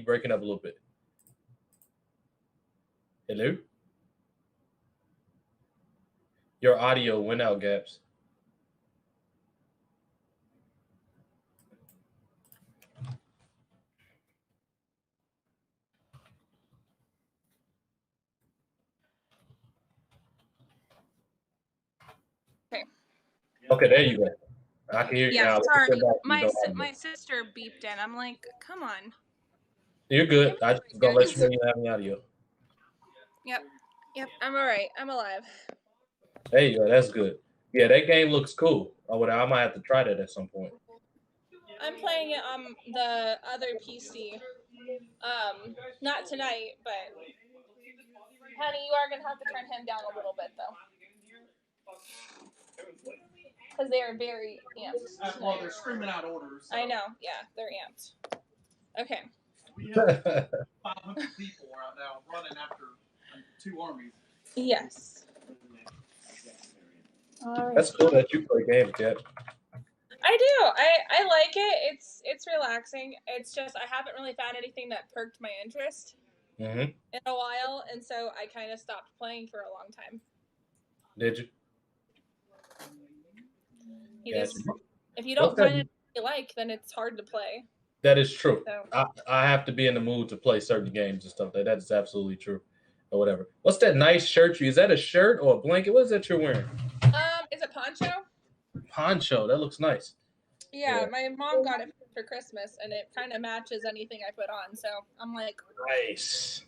breaking up a little bit. Hello? Your audio went out, Gaps. Okay, there you go. I can hear you now. Sorry, my sister beeped in. I'm like, come on. You're good. I just gonna let you know you have the audio. Yep. I'm all right. I'm alive. There you go. That's good. Yeah, that game looks cool. I might have to try that at some point. I'm playing it on the other PC. Not tonight, but honey, you are gonna have to turn him down a little bit though. Because they are very amped. Well, they're screaming out orders. So. I know. Yeah, they're amped. Okay. We have 500 people right now running after 2 armies. Yes. All right. That's cool that you play games, Kat. I do. I like it. It's relaxing. It's just I haven't really found anything that perked my interest in a while, and so I kind of stopped playing for a long time. Did you? If you don't find it you like, then it's hard to play. That is true. So. I have to be in the mood to play certain games and stuff. That is absolutely true. Or whatever. What's that nice shirt? Is that a shirt or a blanket? What is that you're wearing? It's a poncho. Poncho. That looks nice. Yeah, my mom got it for Christmas, and it kind of matches anything I put on. So I'm like, nice.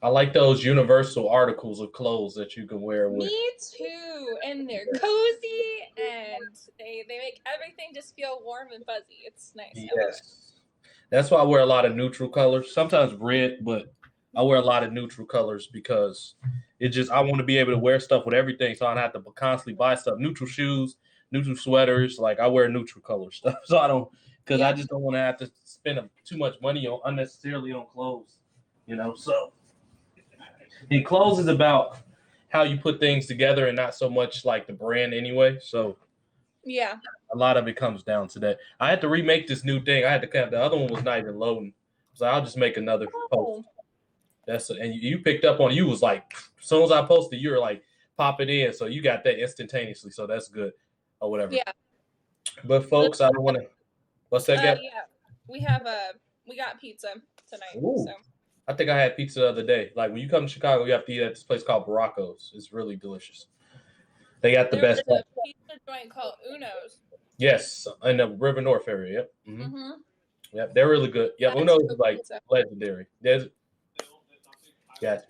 I like those universal articles of clothes that you can wear with. Me too. And they're cozy, and they make everything just feel warm and fuzzy. It's nice. Yes. That's why I wear a lot of neutral colors. Sometimes red, but I wear a lot of neutral colors because I want to be able to wear stuff with everything, so I don't have to constantly buy stuff. Neutral shoes, neutral sweaters. Like I wear neutral color stuff, so I don't, because I just don't want to have to spend too much money unnecessarily on clothes, So, and clothes is about how you put things together and not so much like the brand anyway. So, yeah, a lot of it comes down to that. I had to remake this new thing. I had to the other one was not even loading, so I'll just make another post. And you picked up on it. You was like, as soon as I posted, you were like popping in, so you got that instantaneously. So that's good, or whatever. Yeah. But folks, I don't want to. What's that? Yeah, we got pizza tonight. Ooh. So. I think I had pizza the other day. Like when you come to Chicago, you have to eat at this place called Baracco's. It's really delicious. They got the best. There's a pizza joint called Uno's. Yes, in the River North area. Yep. Mm-hmm. Yep, they're really good. Yeah, Uno's is like legendary. Gotcha.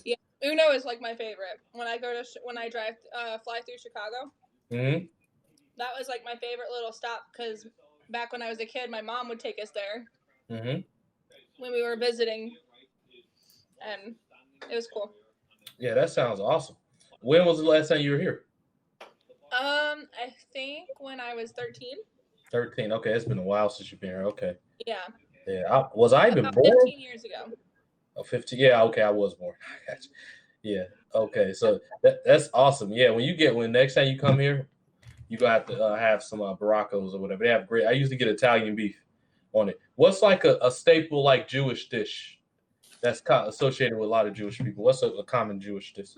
Yeah, Uno is like my favorite. When I drive fly through Chicago. Mm-hmm. That was like my favorite little stop because back when I was a kid, my mom would take us there. Mm-hmm. When we were visiting, and it was cool. Yeah, that sounds awesome. When was the last time you were here? I think when I was 13. 13. Okay, it's been a while since you've been here. Okay. Yeah. Yeah. Was I even born? 15 years ago. Oh, 15. Yeah. Okay, I was born. Gotcha. Yeah. Okay. So that's awesome. Yeah. When next time you come here, you gonna have to have some Baracco's or whatever. They have great. I usually get Italian beef on it. What's like a staple like Jewish dish that's associated with a lot of Jewish people? What's a common Jewish dish?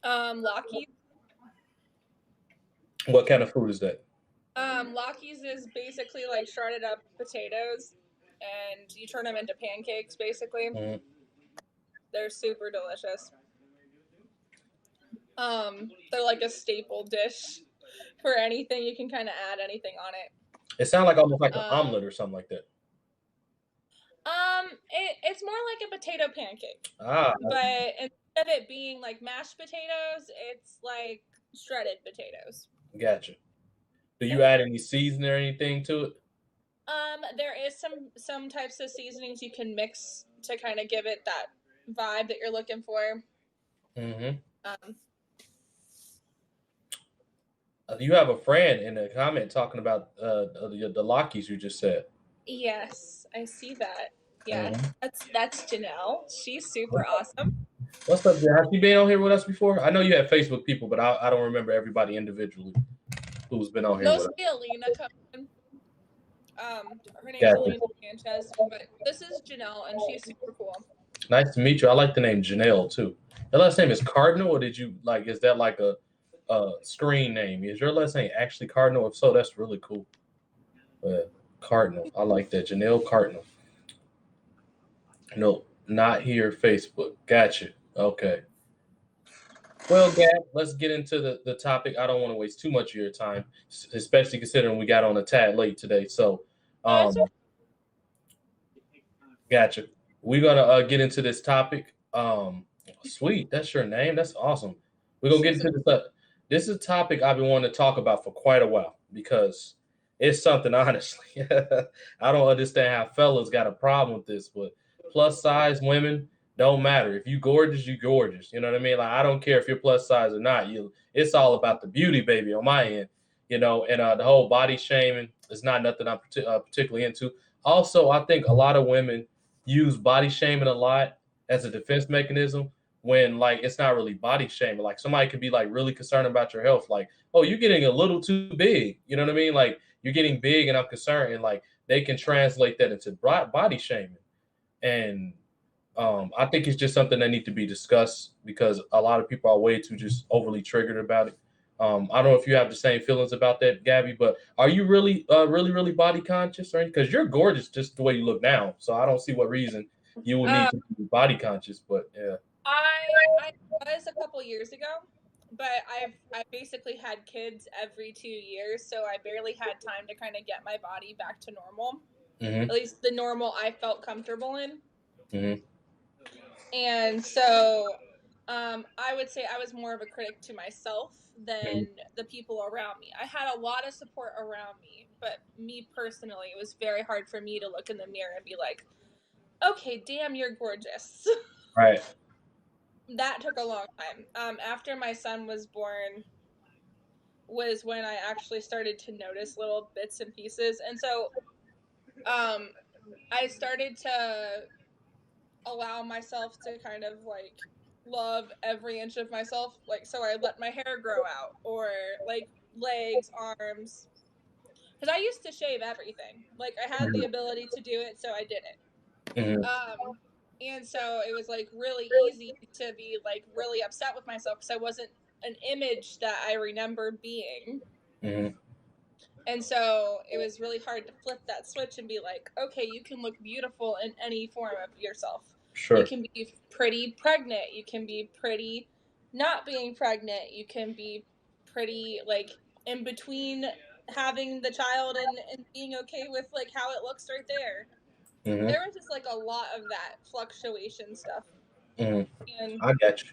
Latkes. What kind of food is that? Latkes is basically like shredded up potatoes, and you turn them into pancakes. Basically, They're super delicious. They're like a staple dish for anything. You can kind of add anything on it. It sounds like almost like an omelet or something like that. It's more like a potato pancake. But instead of it being like mashed potatoes, it's like shredded potatoes. Gotcha. Do you add any seasoning or anything to it? There is some types of seasonings you can mix to kind of give it that vibe that you're looking for. Mm-hmm. You have a friend in the comment talking about the Latkes you just said. Yes, I see that. Yeah, that's Janelle. She's super awesome. What's up, Jan? Have you been on here with us before? I know you have Facebook people, but I don't remember everybody individually who's been on here. No, see Alina coming. Her name's Gotcha. Elena Sanchez, but this is Janelle, and she's super cool. Nice to meet you. I like the name Janelle too. Your last name is Cardinal, or did you like? Is that like a screen name? Is your last name actually Cardinal? If so, that's really cool. Cardinal. I like that. Janelle Cardinal. No, not here. Facebook. Gotcha. Okay. Well, Gab, let's get into the topic. I don't want to waste too much of your time, especially considering we got on a tad late today. So, gotcha. We're gonna get into this topic. Sweet, that's your name. That's awesome. We're gonna get into this. This is a topic I've been wanting to talk about for quite a while because it's something. Honestly, I don't understand how fellas got a problem with this, but plus size women don't matter. If you gorgeous, you gorgeous. You know what I mean? Like I don't care if you're plus size or not. It's all about the beauty, baby, on my end. You know, and the whole body shaming is not nothing I'm particularly into. Also, I think a lot of women use body shaming a lot as a defense mechanism when like it's not really body shaming. Like somebody could be like really concerned about your health, like, oh, you're getting a little too big. You know what I mean? Like you're getting big and I'm concerned, and like they can translate that into body shaming. And I think it's just something that needs to be discussed because a lot of people are way too just overly triggered about it. I don't know if you have the same feelings about that, Gabby, but are you really, really body conscious, or because you're gorgeous just the way you look now? So I don't see what reason you would need to be body conscious. But yeah, I was a couple years ago, but I basically had kids every 2 years, so I barely had time to kind of get my body back to normal. Mm-hmm. At least the normal I felt comfortable in. Mm-hmm. And so I would say I was more of a critic to myself than the people around me. I had a lot of support around me, but me personally, it was very hard for me to look in the mirror and be like, okay, damn, you're gorgeous. Right. That took a long time. After my son was born was when I actually started to notice little bits and pieces. And so I started to allow myself to kind of like love every inch of myself. Like, so I let my hair grow out, or like legs, arms. Because I used to shave everything. Like, I had the ability to do it, so I did it. Mm-hmm. And so it was like really easy to be like really upset with myself because I wasn't an image that I remember being. Mm-hmm. And so it was really hard to flip that switch and be like, okay, you can look beautiful in any form of yourself. Sure. You can be pretty pregnant. You can be pretty not being pregnant. You can be pretty like in between having the child and being okay with like how it looks right there. Mm-hmm. There was just like a lot of that fluctuation stuff. Mm-hmm. And I got you.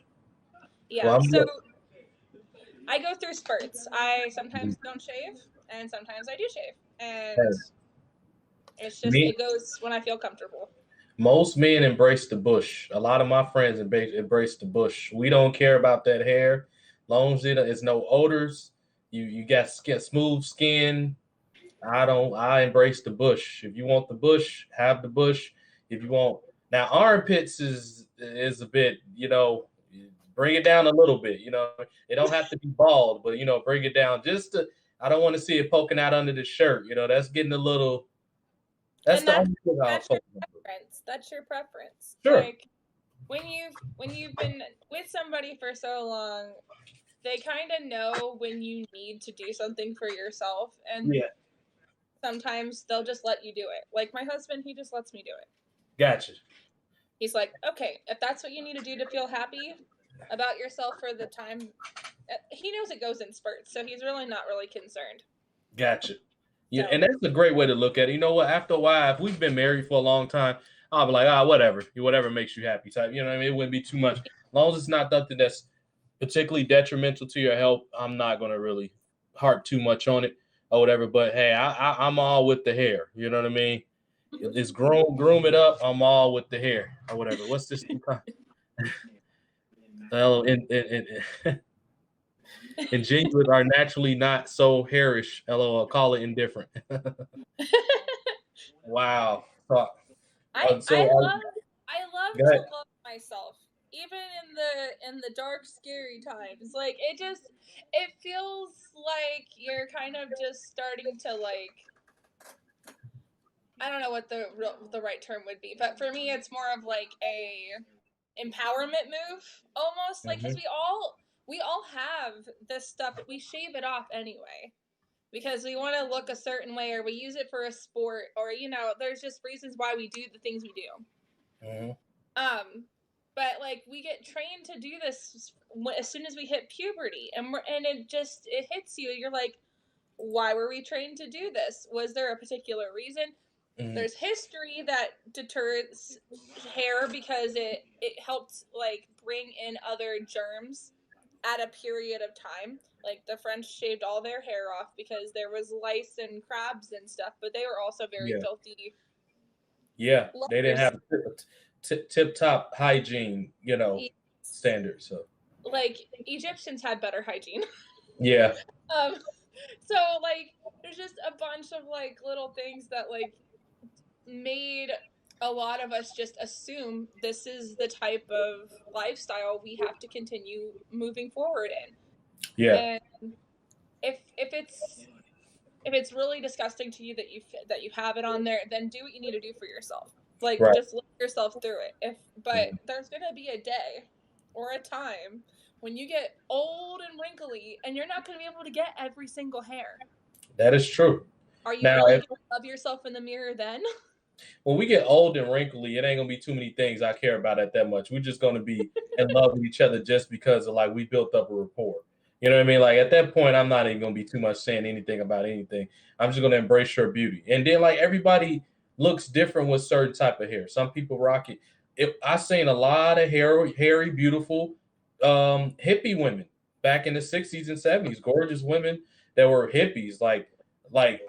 yeah, well, so I go through spurts. I sometimes don't shave, and sometimes I do shave, and it's just it goes when I feel comfortable. Most men embrace the bush. A lot of my friends embrace the bush. We don't care about that hair, long as it's no odors. You got smooth skin. I embrace the bush. If you want the bush, have the bush. If you want now armpits is a bit, bring it down a little bit. It don't have to be bald, but bring it down just to. I don't want to see it poking out under the shirt. That's getting a little. That's the only thing I'll focus on. That's your preference. Sure. Like when you've been with somebody for so long, they kind of know when you need to do something for yourself, and sometimes they'll just let you do it. Like my husband, he just lets me do it. Gotcha. He's like, okay, if that's what you need to do to feel happy about yourself for the time, he knows it goes in spurts, so he's really not really concerned. Gotcha. Yeah, and that's a great way to look at it. You know what? After a while, if we've been married for a long time, I'll be like, whatever. Whatever makes you happy type. You know what I mean? It wouldn't be too much. As long as it's not something that's particularly detrimental to your health, I'm not going to really harp too much on it or whatever. But hey, I'm all with the hair. You know what I mean? It's groom it up. I'm all with the hair or whatever. What's this? Well, ingenuous are naturally not so hairish. LOL, call it indifferent. Wow. I love to love myself, even in the dark, scary times. Like it feels like you're kind of just starting to like I don't know what the right term would be, but for me, it's more of like a empowerment move, almost like because we all have this stuff. We shave it off anyway because we want to look a certain way, or we use it for a sport, or there's just reasons why we do the things we do. Mm-hmm. But like we get trained to do this as soon as we hit puberty, and it hits you. You're like, why were we trained to do this? Was there a particular reason? Mm-hmm. There's history that deters hair because it helped like bring in other germs at a period of time. Like the French shaved all their hair off because there was lice and crabs and stuff, but they were also very filthy. Yeah, they didn't have tip-top hygiene, standards. So like Egyptians had better hygiene. Yeah. So like there's just a bunch of like little things that like made a lot of us just assume this is the type of lifestyle we have to continue moving forward in. Yeah. And if it's really disgusting to you that you have it on there, then do what you need to do for yourself. Like just let yourself through it. But there's gonna be a day or a time when you get old and wrinkly and you're not gonna be able to get every single hair. That is true. Are you really gonna love yourself in the mirror then? When we get old and wrinkly, it ain't gonna be too many things I care about it that much. We're just gonna be in love with each other just because of like we built up a rapport. You know what I mean? Like at that point, I'm not even gonna be too much saying anything about anything. I'm just gonna embrace your beauty. And then like everybody looks different with certain type of hair. Some people rock it. I've seen a lot of hairy, beautiful hippie women back in the 60s and 70s, gorgeous women that were hippies. Like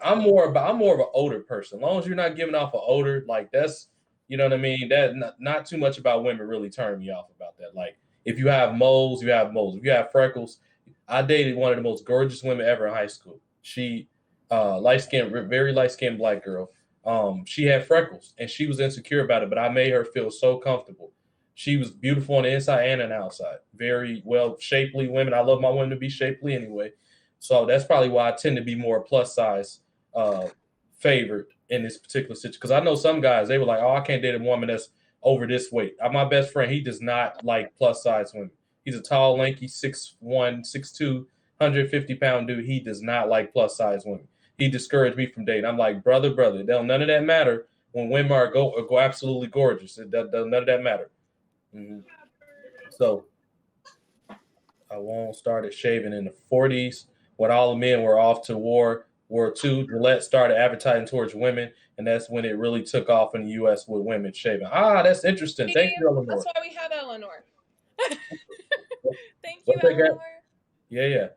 I'm more of an older person. As long as you're not giving off an odor, like that's, you know what I mean? That not too much about women really turn me off about that. Like if you have moles, you have moles. If you have freckles, I dated one of the most gorgeous women ever in high school. She very light-skinned black girl. She had freckles and she was insecure about it, but I made her feel so comfortable. She was beautiful on the inside and on the outside. Very well shapely women. I love my women to be shapely anyway. So that's probably why I tend to be more plus size favored in this particular situation. Because I know some guys, they were like, oh, I can't date a woman that's over this weight. My best friend, he does not like plus size women. He's a tall, lanky, 6'1", 6'2", 150-pound dude. He does not like plus size women. He discouraged me from dating. I'm like, brother, none of that matter when women go absolutely gorgeous. None of that matter. Mm-hmm. So I won't started shaving in the 40s. When all the men were off to War II, Gillette started advertising towards women, and that's when it really took off in the U.S. with women shaving. That's interesting. See, thank you, Eleanor. That's why we have Eleanor. Thank you, Eleanor. Yeah.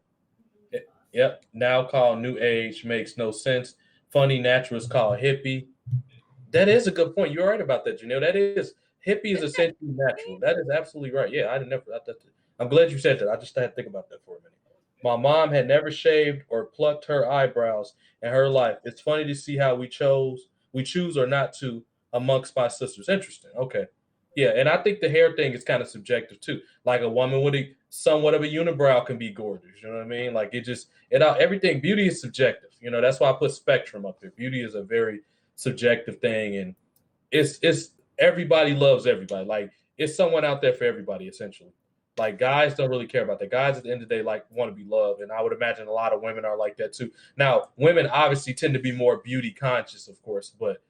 Yep. Now called New Age makes no sense. Funny natural is called hippie. That is a good point. You're right about that, Janelle. That is hippie is essentially natural. That is absolutely right. Yeah, I'm glad you said that. I just had to think about that for a minute. My mom had never shaved or plucked her eyebrows in her life. It's funny to see how we choose or not to amongst my sisters. Interesting. Okay. Yeah, and I think the hair thing is kind of subjective too. Like a woman with somewhat of a unibrow can be gorgeous. You know what I mean? Like everything. Beauty is subjective. That's why I put spectrum up there. Beauty is a very subjective thing, and it's everybody loves everybody. Like it's someone out there for everybody, essentially. Like guys don't really care about that. Guys at the end of the day want to be loved, and I would imagine a lot of women are like that too. Now, women obviously tend to be more beauty conscious, of course, but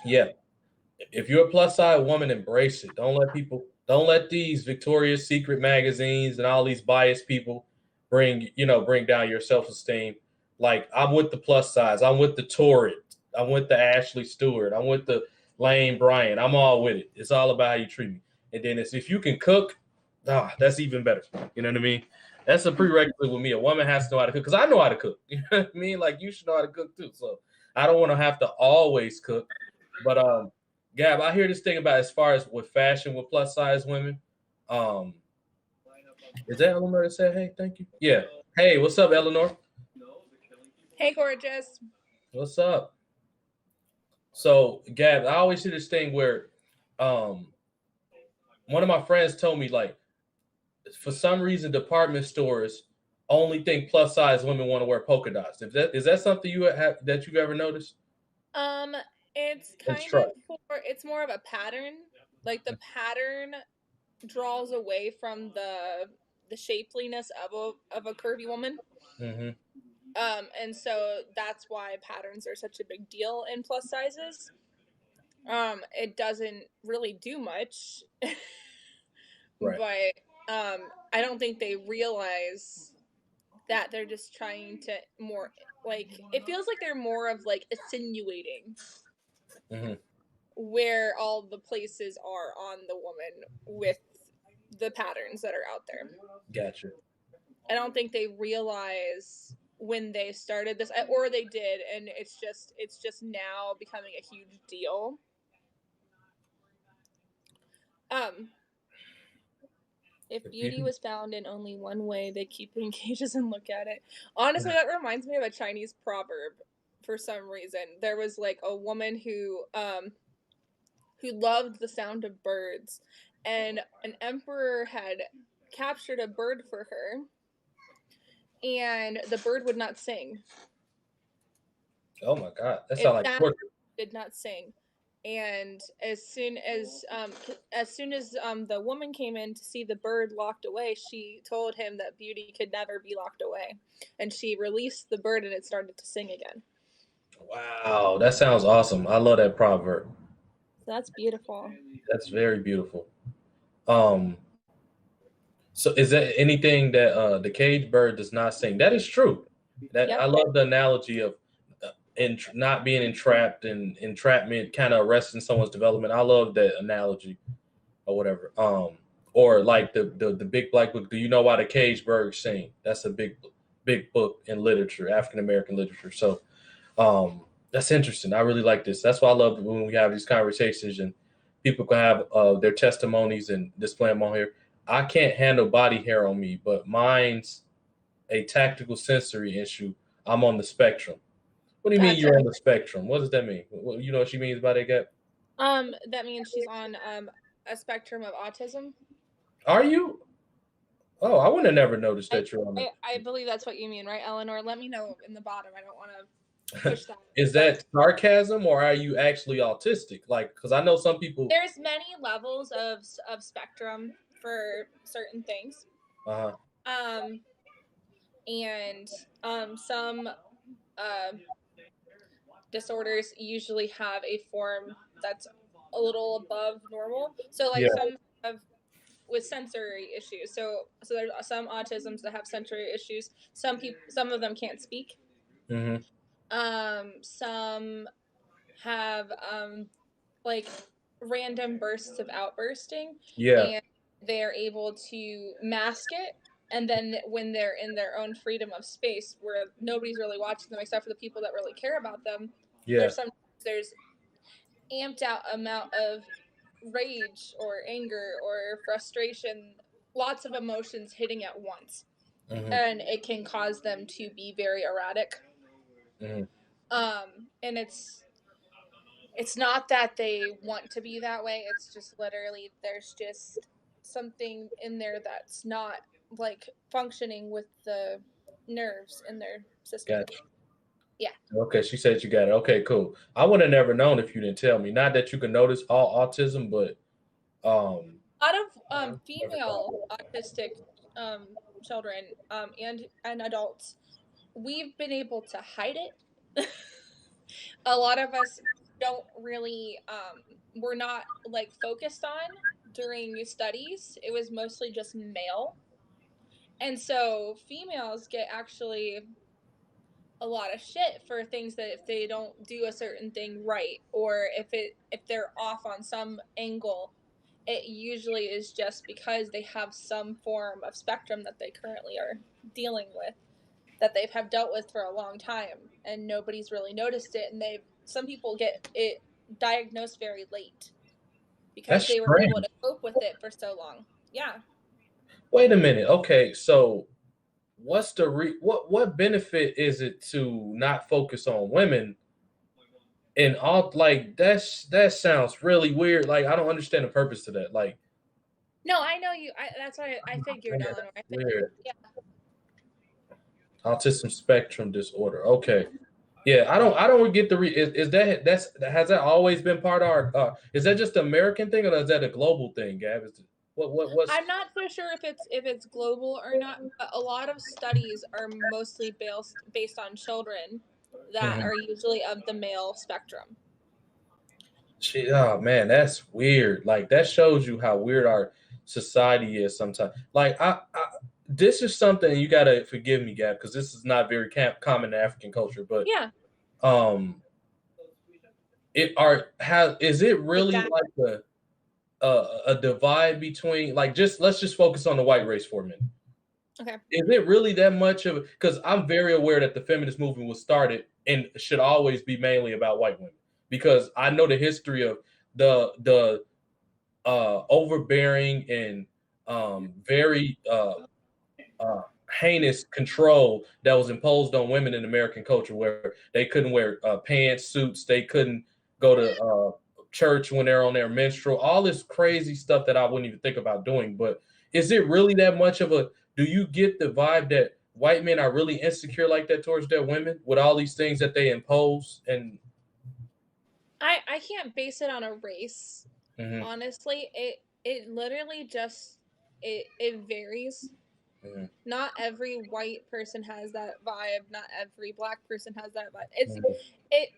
yeah. If you're a plus size woman, embrace it. Don't let these Victoria's Secret magazines and all these biased people bring down your self-esteem. Like I'm with the plus size. I'm with the Torrid. I'm with the Ashley Stewart. I'm with the Lane Bryant. I'm all with it. It's all about how you treat me. And then if you can cook, that's even better. You know what I mean? That's a prerequisite with me. A woman has to know how to cook because I know how to cook. You know what I mean? Like you should know how to cook too. So I don't want to have to always cook. But Gab, I hear this thing about as far as with fashion with plus size women. Is that Eleanor that said, hey, thank you? Yeah. Hey, what's up, Eleanor? Hey, gorgeous. What's up? So, Gab, I always hear this thing where one of my friends told me, like, for some reason, department stores only think plus size women want to wear polka dots. Is that something that you've ever noticed? Um, it's Let's kind try. of it's more of a pattern. Like the pattern draws away from the shapeliness of a curvy woman. Mm-hmm. And so that's why patterns are such a big deal in plus sizes. It doesn't really do much, Right. but I don't think they realize that they're just trying to more like it feels like they're more of like insinuating Mm-hmm. where all the places are on the woman with the patterns that are out there. Gotcha. I don't think they realize when they started this, or they did, and it's just now becoming a huge deal. If beauty was found in only one way, they keep it in cages and look at it. Honestly, that reminds me of a Chinese proverb. For some reason, there was like a woman who loved the sound of birds, and an emperor had captured a bird for her, and the bird would not sing. Oh my God, that It sounds like torture. did not sing. And as soon as the woman came in to see the bird locked away, she told him that beauty could never be locked away, and she released the bird and it started to sing again. Wow, that sounds awesome. I love that proverb. So that's beautiful. That's very beautiful. Um, so is there anything that the cage bird does not sing? That is true. That Yep. I love the analogy of not being entrapped and entrapment kind of arresting someone's development. I love that analogy or whatever. Or like the big black book. Do you know why the cage birds sing? That's a big book in literature, African American literature. So that's interesting. I really like this. That's why I love when we have these conversations and people can have their testimonies and display them on here. I can't handle body hair on me, but mine's a tactical sensory issue. I'm on the spectrum. What do you mean Gotcha. you're on the spectrum? What does that mean? You know what she means by that, Gap? That means she's on a spectrum of autism. Are you? Oh, I would have never noticed that you're on the. I believe that's what you mean, right, Eleanor? Let me know in the bottom. I don't want to push that. Is that sarcasm or are you actually autistic? Like, because I know some people. There's many levels of spectrum for certain things. Uh-huh. And some disorders usually have a form that's a little above normal. So like some have with sensory issues. So there's some autisms that have sensory issues. Some of them can't speak. Mm-hmm. Some have like random bursts of outbursting. Yeah. And they're able to mask it. And then when they're in their own freedom of space where nobody's really watching them except for the people that really care about them, there's amped out amount of rage or anger or frustration, lots of emotions hitting at once. Mm-hmm. And it can cause them to be very erratic. Mm-hmm. And it's not that they want to be that way, it's just literally there's just something in there that's not like functioning with the nerves in their system. Gotcha. Yeah. Okay, she said you got it. Okay, cool. I would have never known if you didn't tell me. Not that you can notice all autism, but a lot of female autistic children and adults, we've been able to hide it. A lot of us don't really we're not like focused on during studies. It was mostly just male, and so females get actually a lot of shit for things that if they don't do a certain thing right, or if they're off on some angle, it usually is just because they have some form of spectrum that they currently are dealing with, that they have dealt with for a long time, and nobody's really noticed it, and some people get it diagnosed very late because they were able to cope with it for so long. Yeah. Wait a minute. Okay, so what's the what benefit is it to not focus on women? And all like that sounds really weird. Like I don't understand the purpose to that. Like, no, I know you. That's why I figured, Eleanor. Weird. Yeah. Autism spectrum disorder. Okay. Yeah, I don't get the is that has that always been part of our is that just an American thing or is that a global thing, Gab? What's I'm not so sure if it's global or not, but a lot of studies are mostly based on children that Mhm. are usually of the male spectrum. Oh man, that's weird. Like that shows you how weird our society is sometimes. Like this is something you gotta forgive me, Gab, because this is not very common in African culture. But Yeah, um, is it really exactly. like a divide between like just let's just focus on the white race for a minute. Okay. Is it really that much of because I'm very aware that the feminist movement was started and should always be mainly about white women because I know the history of the overbearing and very heinous control that was imposed on women in American culture, where they couldn't wear pants, suits, they couldn't go to church when they're on their menstrual, all this crazy stuff that I wouldn't even think about doing. But is it really that much of a? Do you get the vibe that white men are really insecure like that towards their women with all these things that they impose? And I can't base it on a race. mhm, Honestly, it literally just it varies. mhm, Not every white person has that vibe. Not every black person has that vibe. It's mhm, it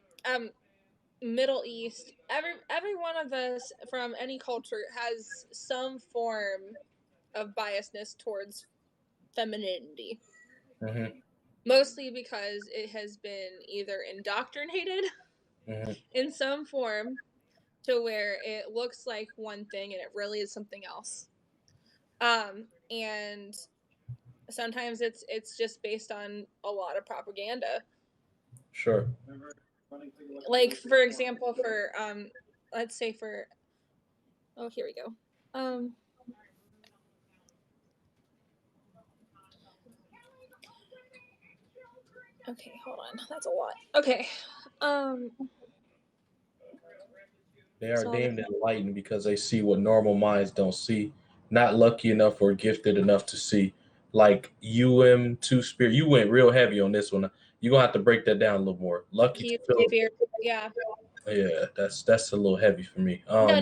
Middle East. Every one of us from any culture has some form of biasness towards femininity. mhm, Mostly because it has been either indoctrinated mhm. in some form to where it looks like one thing and it really is something else. And sometimes it's just based on a lot of propaganda. Sure. Like for example, for let's say for oh here we go. Okay, hold on. That's a lot. Okay. Um They are so deemed enlightened because they see what normal minds don't see, not lucky enough or gifted enough to see. Like Two Spirit, you went real heavy on this one. You're gonna have to break that down a little more. Lucky to huge feel, fear. Yeah. yeah, that's a little heavy for me. No, I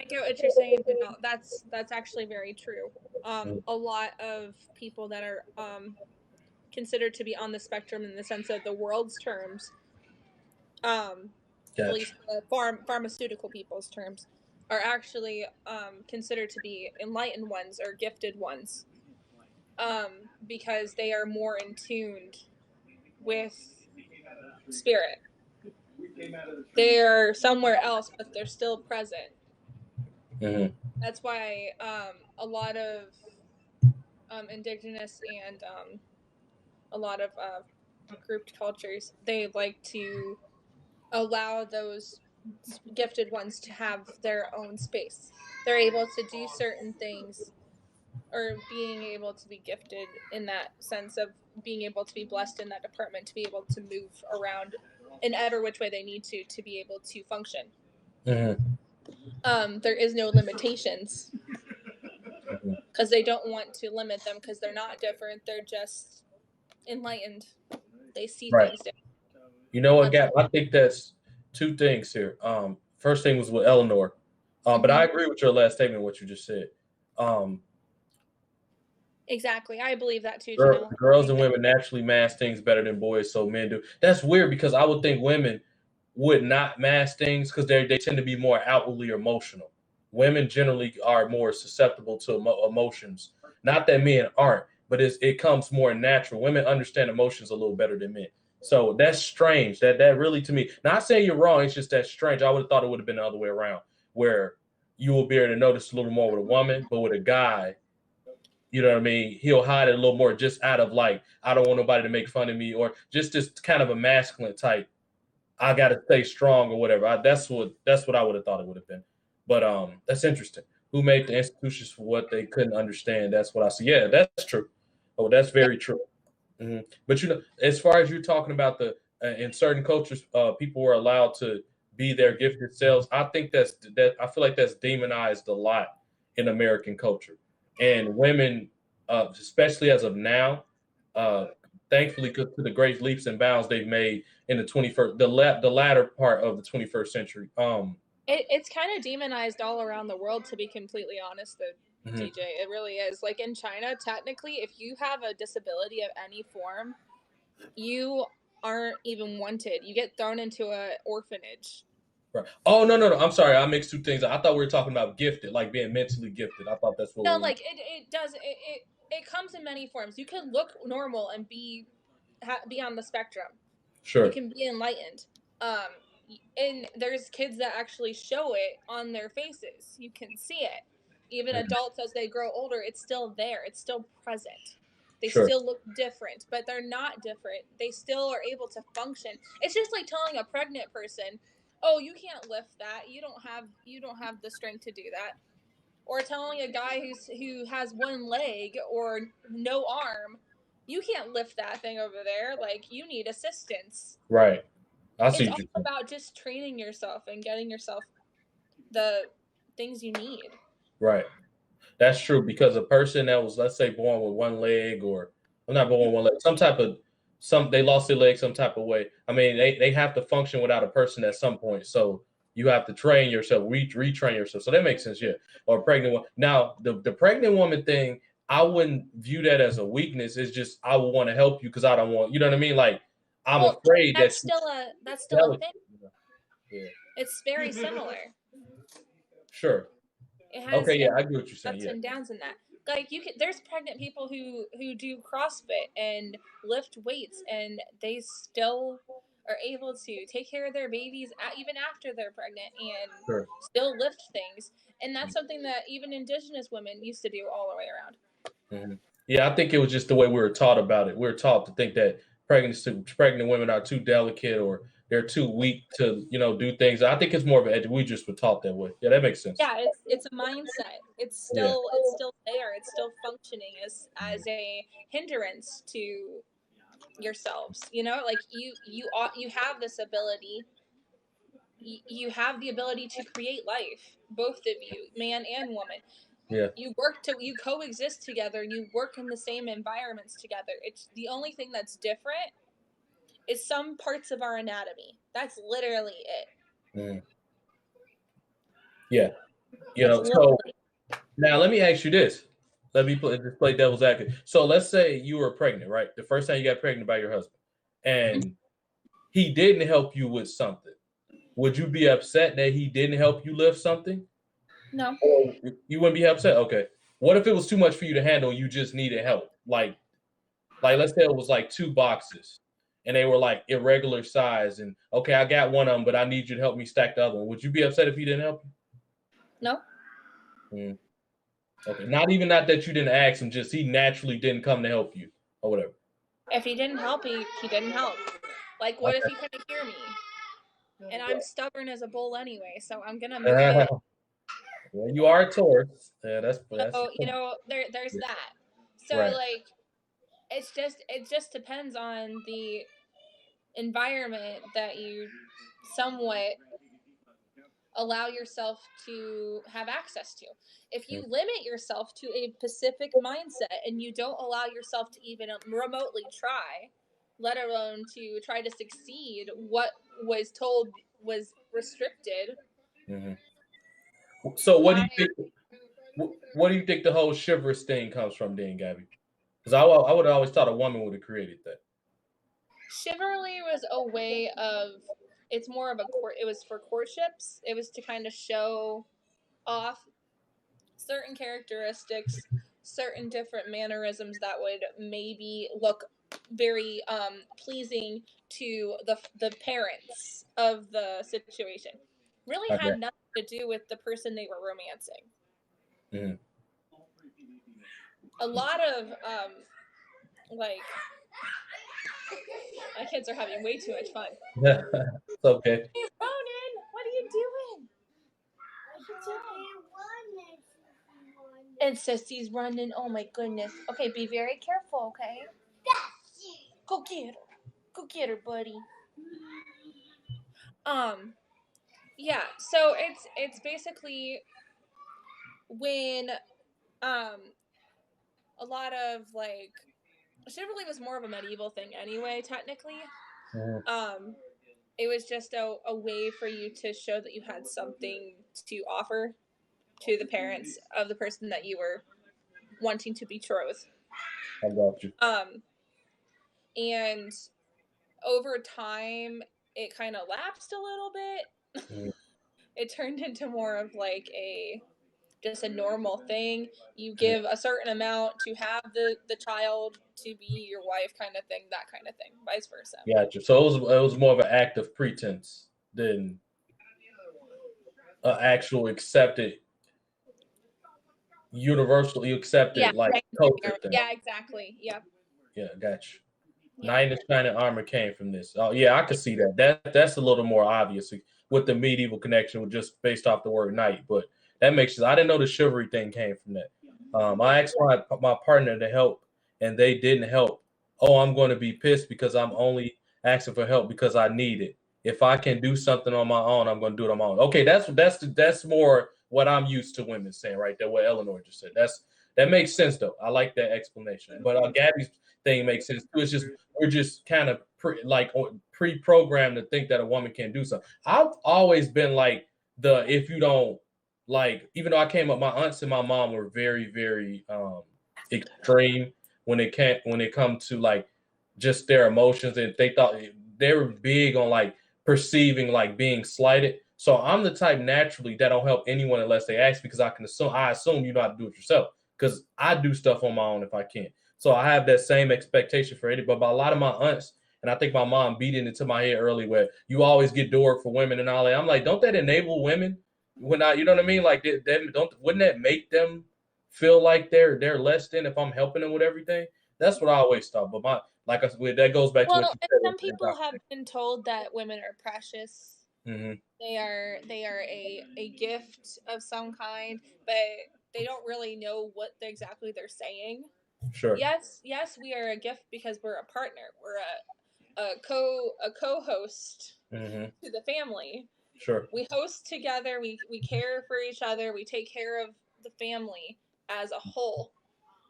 get what you're saying. No, that's actually very true. A lot of people that are considered to be on the spectrum in the sense of the world's terms, um, at Gotcha. least the pharmaceutical people's terms, are actually considered to be enlightened ones or gifted ones, because they are more in tune with spirit. They're somewhere else, but they're still present. Hmm. That's why a lot of indigenous and a lot of grouped cultures, they like to allow those gifted ones to have their own space. They're able to do certain things, or being able to be gifted in that sense of being able to be blessed in that department, to be able to move around in ever which way they need to be able to function. Hmm. There is no limitations Hmm. because they don't want to limit them because they're not different. They're just enlightened. They see Right. things different. You know what, That's Gap? I think that's two things here. First thing was with Eleanor, but I mm-hmm. agree with your last statement, what you just said. Um, Exactly. I believe that too, Janelle. I Girls think and that women naturally mask things better than boys, so men do. That's weird because I would think women would not mask things because they tend to be more outwardly emotional. Women generally are more susceptible to emotions. Not that men aren't, but it comes more natural. Women understand emotions a little better than men. So that's strange. That really to me, not saying you're wrong, it's just that strange. I would have thought it would have been the other way around, where you will be able to notice a little more with a woman, but with a guy, you know what I mean? He'll hide it a little more just out of like, I don't want nobody to make fun of me, or just this kind of a masculine type. I got to stay strong or whatever. That's what I would have thought it would have been. But that's interesting. Who made the institutions for what they couldn't understand? That's what I see. Yeah, that's true. Oh, that's yeah. very true. But as far as you're talking about the in certain cultures, people were allowed to be their gifted selves. I think that I feel like that's demonized a lot in American culture, and women, especially as of now, uh, thankfully, to the great leaps and bounds they've made, in the 21st, the latter part of the 21st century. It's kind of demonized all around the world, to be completely honest, though, Mhm. DJ. It really is. Like in China, technically, if you have a disability of any form, you aren't even wanted. You get thrown into an orphanage. Right. Oh no! I'm sorry, I mixed two things. I thought we were talking about gifted, like being mentally gifted. I thought that's what No, we were. like it comes in many forms. You can look normal and be on the spectrum. You Sure. can be enlightened. Um, and there's kids that actually show it on their faces. You can see it. Even Mhm. adults, as they grow older, it's still there. It's still present. They Sure. still look different, but they're not different. They still are able to function. It's just like telling a pregnant person, "Oh, you can't lift that. You don't have the strength to do that." Or telling a guy who has one leg or no arm, "You can't lift that thing over there. Like, you need assistance." Right. I see It's what all you're saying. about just training yourself and getting yourself the things you need. Right. That's true because a person that was, let's say, born with one leg, or I'm not born with one leg, some type of they lost their leg some type of way. I mean, they have to function without a person at some point. So you have to train yourself, retrain yourself. So that makes sense, yeah. Or a pregnant one. Now, the pregnant woman thing, I wouldn't view that as a weakness. It's just I would want to help you because I don't want, you know what I mean? Like I'm Well, afraid that that's you're still a delicate. thing. Yeah. It's very similar. Sure. It has Okay, yeah, I get what you're saying. ups Yeah. and downs in that. Like there's pregnant people who do CrossFit and lift weights, and they still are able to take care of their babies even after they're pregnant and Sure. still lift things. And that's something that even Indigenous women used to do all the way around. Mhm. Yeah, I think it was just the way we were taught about it. We were taught to think that pregnant women are too delicate or they're too weak to, do things. I think it's more of we just were taught that way. Yeah, that makes sense. Yeah, it's a mindset. Yeah. It's still there. It's still functioning as a hindrance to yourselves. Like you have this ability. You have the ability to create life, both of you, man and woman. Yeah. You coexist together. You work in the same environments together. It's the only thing that's different is some parts of our anatomy. That's literally it. Mm. Yeah. That's So literally. now let me ask you this. Let me just play devil's advocate. So let's say you were pregnant, right? The first time you got pregnant by your husband, and he didn't help you with something. Would you be upset that he didn't help you lift something? No. Or you wouldn't be upset? Okay. What if it was too much for you to handle? You just needed help. Like let's say it was like 2 boxes and they were like irregular size. And okay, I got one of them, but I need you to help me stack the other one. Would you be upset if he didn't help No. you? Okay. Not that you didn't ask him, just he naturally didn't come to help you or whatever. If he didn't help, he didn't help. Like, what if Okay. he couldn't hear me? And I'm stubborn as a bull anyway, so I'm gonna move it. Well, you are a Taurus. Yeah, that's So there's yeah. that. So Right. like, it just depends on the environment that you somewhat allow yourself to have access to. If you limit yourself to a specific mindset and you don't allow yourself to even remotely try, let alone to try to succeed, what was told was restricted. Mm-hmm. So what do Why? you think? What do you think the whole chivalrous thing comes from, then, Gabby? Because I would have always thought a woman would have created that. Chivalry was a way of, it's more of a court, it was for courtships. It was to kind of show off certain characteristics, certain different mannerisms that would maybe look very pleasing to the parents of the situation. Really Okay. had nothing to do with the person they were romancing. Mm-hmm. A lot of like, my kids are having way too much fun. It's okay. Hey Ronan, what are you doing? And Sissy's running. Oh my goodness. Okay, be very careful, okay? Go get her. Go get her, buddy. Yeah, so it's basically when a lot of like chivalry was more of a medieval thing anyway, technically. It was just a way for you to show that you had something to offer to the parents of the person that you were wanting to betroth. I got you. And over time, it kind of lapsed a little bit. It turned into more of like just a normal thing. You give a certain amount to have the child to be your wife, kind of thing, that kind of thing, vice versa. Gotcha. So it was more of an act of pretense than an actual accepted, universally accepted culture thing. Yeah, exactly. Yep. Yeah, gotcha. Knight in shining armor came from this. Oh yeah, I could see that. That's a little more obvious with the medieval connection, with just based off the word knight. But that makes sense. I didn't know the chivalry thing came from that. I asked my partner to help, and they didn't help. Oh, I'm going to be pissed because I'm only asking for help because I need it. If I can do something on my own, I'm going to do it on my own. Okay, that's more what I'm used to women saying right there. What Eleanor just said. That makes sense though. I like that explanation. But Gabby's thing makes sense too. It's just we're just kind of pre-programmed to think that a woman can't do something. I've always been like if you don't like, even though I came up, my aunts and my mom were very, very extreme when it come to like just their emotions, and they were big on like perceiving like being slighted. So I'm the type naturally that don't help anyone unless they ask, because I assume you know how to do it yourself, because I do stuff on my own if I can. So I have that same expectation for it. But by a lot of my aunts, and I think my mom beat it into my head early, where you always get door for women and all that. I'm like, don't that enable women? You know what I mean? Like, wouldn't that make them feel like they're less than if I'm helping them with everything? That's what I always thought. But that goes back to what you said. Some people have been told that women are precious. Mm-hmm. They are a gift of some kind, but they don't really know what exactly they're saying. Sure. Yes, we are a gift because we're a partner. We're a co-host to the family. Sure. We host together. We care for each other. We take care of the family as a whole.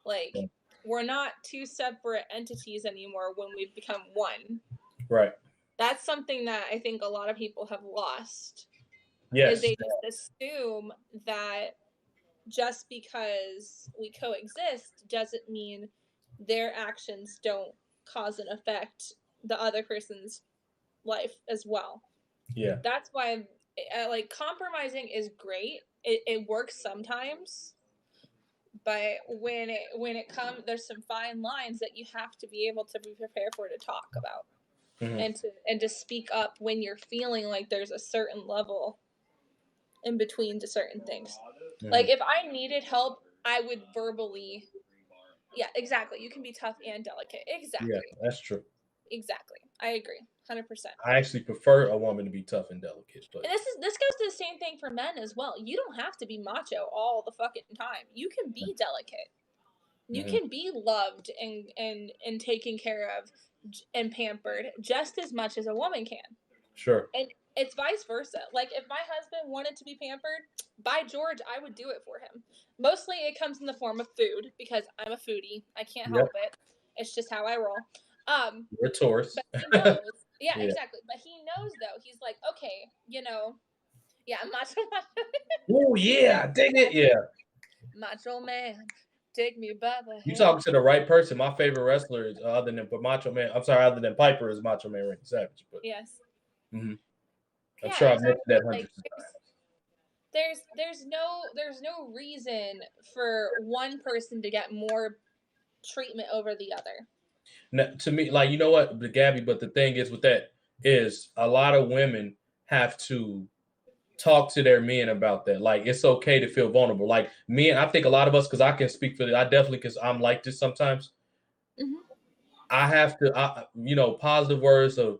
Like, we're not two separate entities anymore when we've become one. Right. That's something that I think a lot of people have lost. Yes. Is they just assume that just because we coexist doesn't mean their actions don't cause and affect the other person's life as well. Yeah. That's why like compromising is great. It works sometimes, but when it comes, there's some fine lines that you have to be able to be prepared for to talk about, and to speak up when you're feeling like there's a certain level in between to certain things. Like, if I needed help, I would verbally. Yeah, exactly. You can be tough and delicate. Exactly. Yeah, that's true. Exactly. I agree. 100%. I actually prefer a woman to be tough and delicate. But and this goes to the same thing for men as well. You don't have to be macho all the fucking time. You can be delicate. You can be loved and taken care of and pampered just as much as a woman can. Sure. And it's vice versa. Like, if my husband wanted to be pampered, by George, I would do it for him. Mostly it comes in the form of food, because I'm a foodie. I can't help it. It's just how I roll. We're Taurus. But he knows. Yeah, exactly. But he knows, though. He's like, okay, macho. Oh, yeah, dig it, yeah. Macho man, take me by the hand. You talking to the right person. My favorite wrestler is other than Piper is Macho Man Randy Savage. But yes. I'm sure I've mentioned that hundreds of times. There's no reason for one person to get more treatment over the other. Now, to me, like, you know what, Gabby, but the thing is with that is a lot of women have to talk to their men about that. Like, it's okay to feel vulnerable. Like, men, I think a lot of us, because I can speak for it, I definitely, because I'm like this sometimes. I have to, positive words of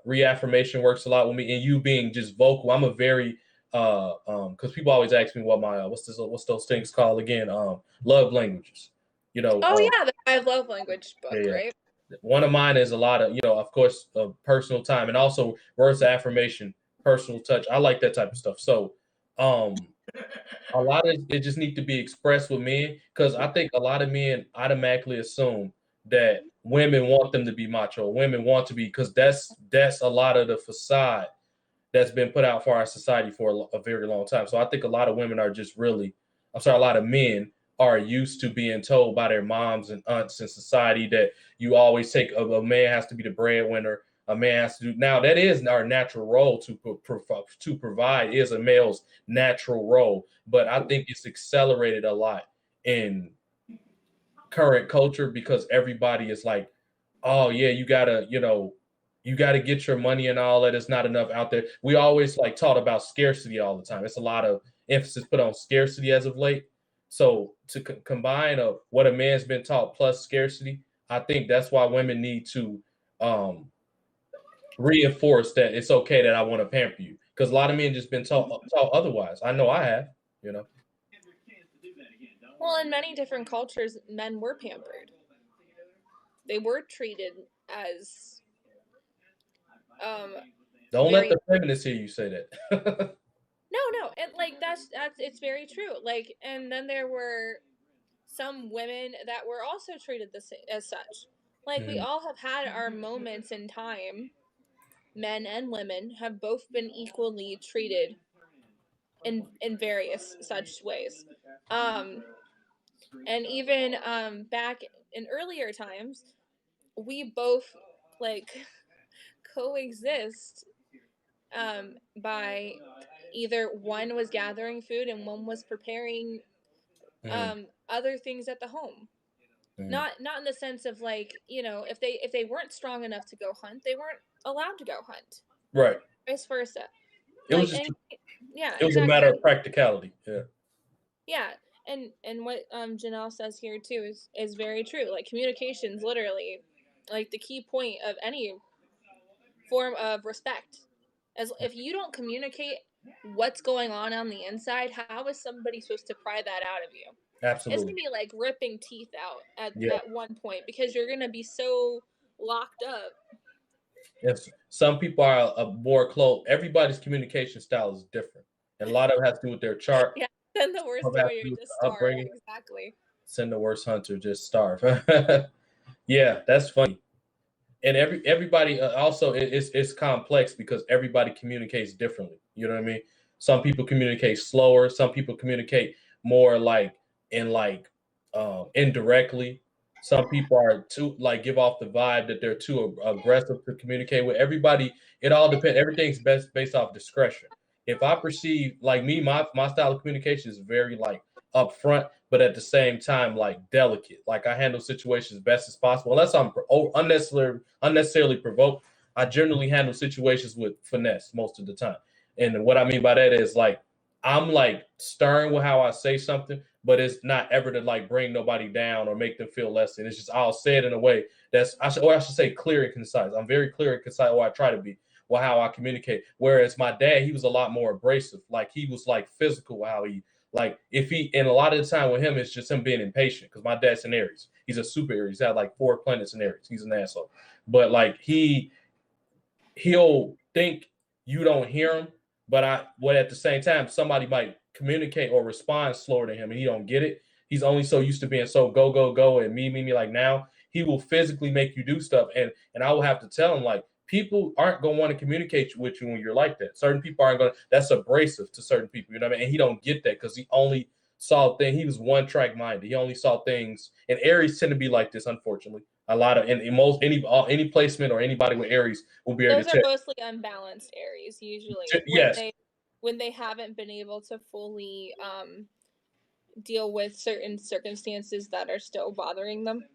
reaffirmation works a lot with me, and you being just vocal. I'm a very because people always ask me what my what's those things called again? Love languages. The 5 love language book, right? One of mine is a lot of, of course, personal time, and also words of affirmation, personal touch. I like that type of stuff. So a lot of it just need to be expressed with men, because I think a lot of men automatically assume that women want them to be macho. Women want to be, because that's a lot of the facade that's been put out for our society for a very long time. So I think a lot of women are just really, a lot of men are used to being told by their moms and aunts in society that you always take a man has to be the breadwinner. A man has to do, now that is our natural role to provide, is a male's natural role, but I think it's accelerated a lot in current culture because everybody is like, oh yeah, you gotta get your money and all that. It's not enough out there. We always like taught about scarcity all the time. It's a lot of emphasis put on scarcity as of late. So to combine what a man's been taught plus scarcity, I think that's why women need to um, reinforce that it's okay that I want to pamper you, because a lot of men just been taught otherwise. I know I have, you know. Well, in many different cultures, men were pampered. They were treated as Don't let very the feminists hear you say that. no, and like that's it's very true. Like, and then there were some women that were also treated as such. Like, we all have had our moments in time. Men and women have both been equally treated in various such ways. And even back in earlier times, we both like coexist by either one was gathering food and one was preparing other things at the home. Not in the sense of like, if they weren't strong enough to go hunt, they weren't allowed to go hunt. Right. Vice versa. It like, was just, yeah, it was a matter of practicality. Yeah. Yeah, and what Janelle says here too is very true. Like, communication's literally like the key point of any form of respect. As if you don't communicate what's going on the inside, how is somebody supposed to pry that out of you? Absolutely. It's gonna be like ripping teeth out Yeah. at one point, because you're gonna be so locked up. Yes. Some people are more close. Everybody's communication style is different, and a lot of it has to do with their chart. Yeah, then the worst Some have way to do you with just the starve. upbringing. Exactly. Send the worst hunter, just starve. Yeah, that's funny. And everybody also it's complex because everybody communicates differently. You know what I mean? Some people communicate slower. Some people communicate more like indirectly. Some people are too like give off the vibe that they're too aggressive to communicate with. Everybody, it all depends. Everything's based off discretion. If I perceive like me, my style of communication is very like upfront, but at the same time like delicate. Like, I handle situations best as possible, unless I'm unnecessarily provoked. I generally handle situations with finesse most of the time. And what I mean by that is like I'm like stern with how I say something, but it's not ever to like bring nobody down or make them feel less than. It's just I'll say it in a way I should say clear and concise. I'm very clear and concise, or I try to be, with how I communicate. Whereas my dad, he was a lot more abrasive. Like, he was like physical with how he like if he and a lot of the time with him it's just him being impatient, because my dad's an Aries. He's a super Aries. He's had like 4 planets in Aries. He's an asshole. But like he'll think you don't hear him, but at the same time somebody might communicate or respond slower than him and he don't get it. He's only so used to being so go go go and me. Like, now he will physically make you do stuff, and I will have to tell him like people aren't going to want to communicate with you when you're like that. Certain people aren't going to. That's abrasive to certain people. You know what I mean? And he don't get that because he only saw things. He was one track minded. He only saw things, and Aries tend to be like this, unfortunately. A lot of in most any placement or anybody with Aries will be able Those to are check. mostly unbalanced Aries usually. Yes. When they haven't been able to fully deal with certain circumstances that are still bothering them.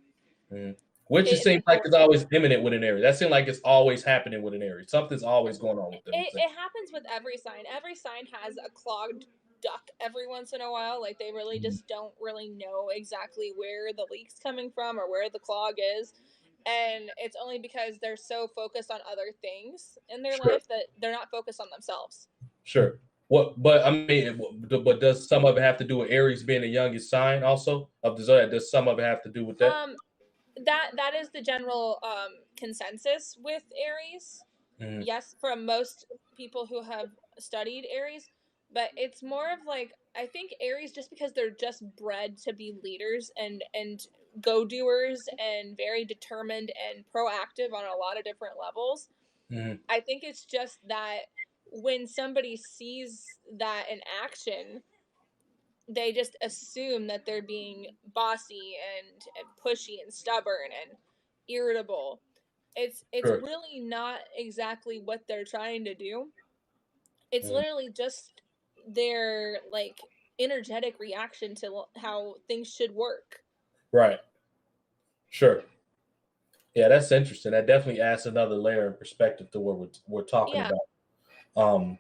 Which it seems like it's always imminent with an Aries. That seems like it's always happening with an Aries. Something's always going on with them. It happens with every sign. Every sign has a clogged duck every once in a while. Like, they really just don't really know exactly where the leak's coming from or where the clog is. And it's only because they're so focused on other things in their life that they're not focused on themselves. Sure. But I mean, but does some of it have to do with Aries being the youngest sign also of the zodiac? Does some of it have to do with that? That is the general consensus with Aries. Mm-hmm. Yes, from most people who have studied Aries, but it's more of like, I think Aries, just because they're just bred to be leaders and go-doers and very determined and proactive on a lot of different levels. Mhm. I think it's just that when somebody sees that in action, they just assume that they're being bossy and pushy and stubborn and irritable. It's Sure. really not exactly what they're trying to do. It's Mhm. literally just their like energetic reaction to how things should work. Right. Sure. Yeah, that's interesting. That definitely adds another layer of perspective to what we're talking Yeah. about. Um,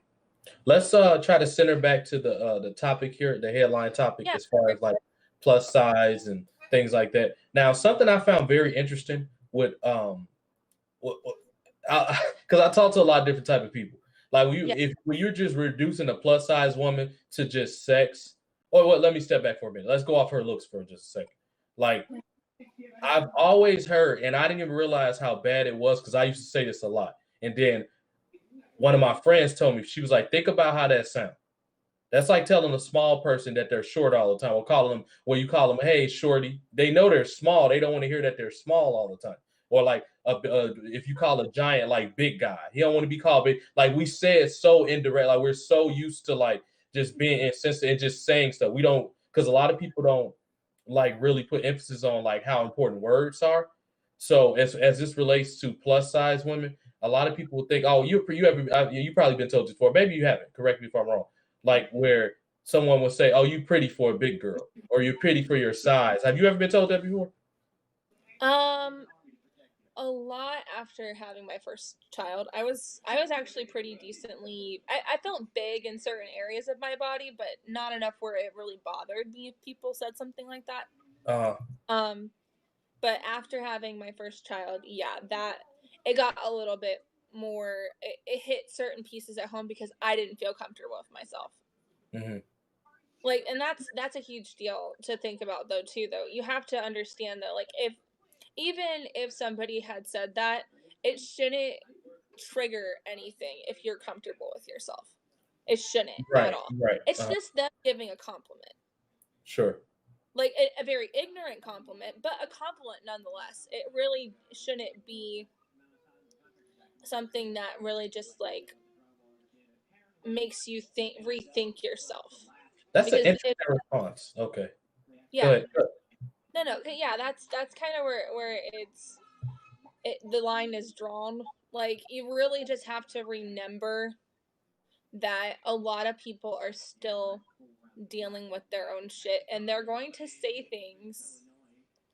let's try to center back to the topic here, the headline topic, Yeah. as far as like plus size and things like that. Now, something I found very interesting with because I talk to a lot of different type of people. Like Yeah. when you're just reducing a plus size woman to just sex, or what? Let me step back for a minute. Let's go off her looks for just a second. Like I've always heard, and I didn't even realize how bad it was because I used to say this a lot. And then one of my friends told me, she was like, think about how that sounds. That's like telling a small person that they're short all the time. Or call them when you call them, hey, shorty. They know they're small. They don't want to hear that they're small all the time. Or like if you call a giant like big guy, he don't want to be called big. Like we say it so indirect. Like we're so used to like just being insensitive and just saying stuff. We don't, because a lot of people don't like really put emphasis on like how important words are. So as this relates to plus size women, a lot of people think, oh, you probably been told this before. Maybe you haven't. Correct me if I'm wrong. Like where someone will say, "Oh, you pretty for a big girl," or "You're pretty for your size." Have you ever been told that before? Um a lot after having my first child. I was actually pretty decently I felt big in certain areas of my body, but not enough where it really bothered me if people said something like that. Uh, Um but after having my first child, yeah, that it got a little bit more it hit certain pieces at home because I didn't feel comfortable with myself. mhm. Like, and that's a huge deal to think about though too though. You have to understand that like if even if somebody had said that, it shouldn't trigger anything if you're comfortable with yourself. It shouldn't at Right, all. right. It's just them giving a compliment. Sure. Like a very ignorant compliment, but a compliment nonetheless. It really shouldn't be something that really just like makes you rethink yourself. That's an Because interesting if response. Okay, go yeah, ahead. no, yeah, that's kind of where the line is drawn. Like you really just have to remember that a lot of people are still dealing with their own shit and they're going to say things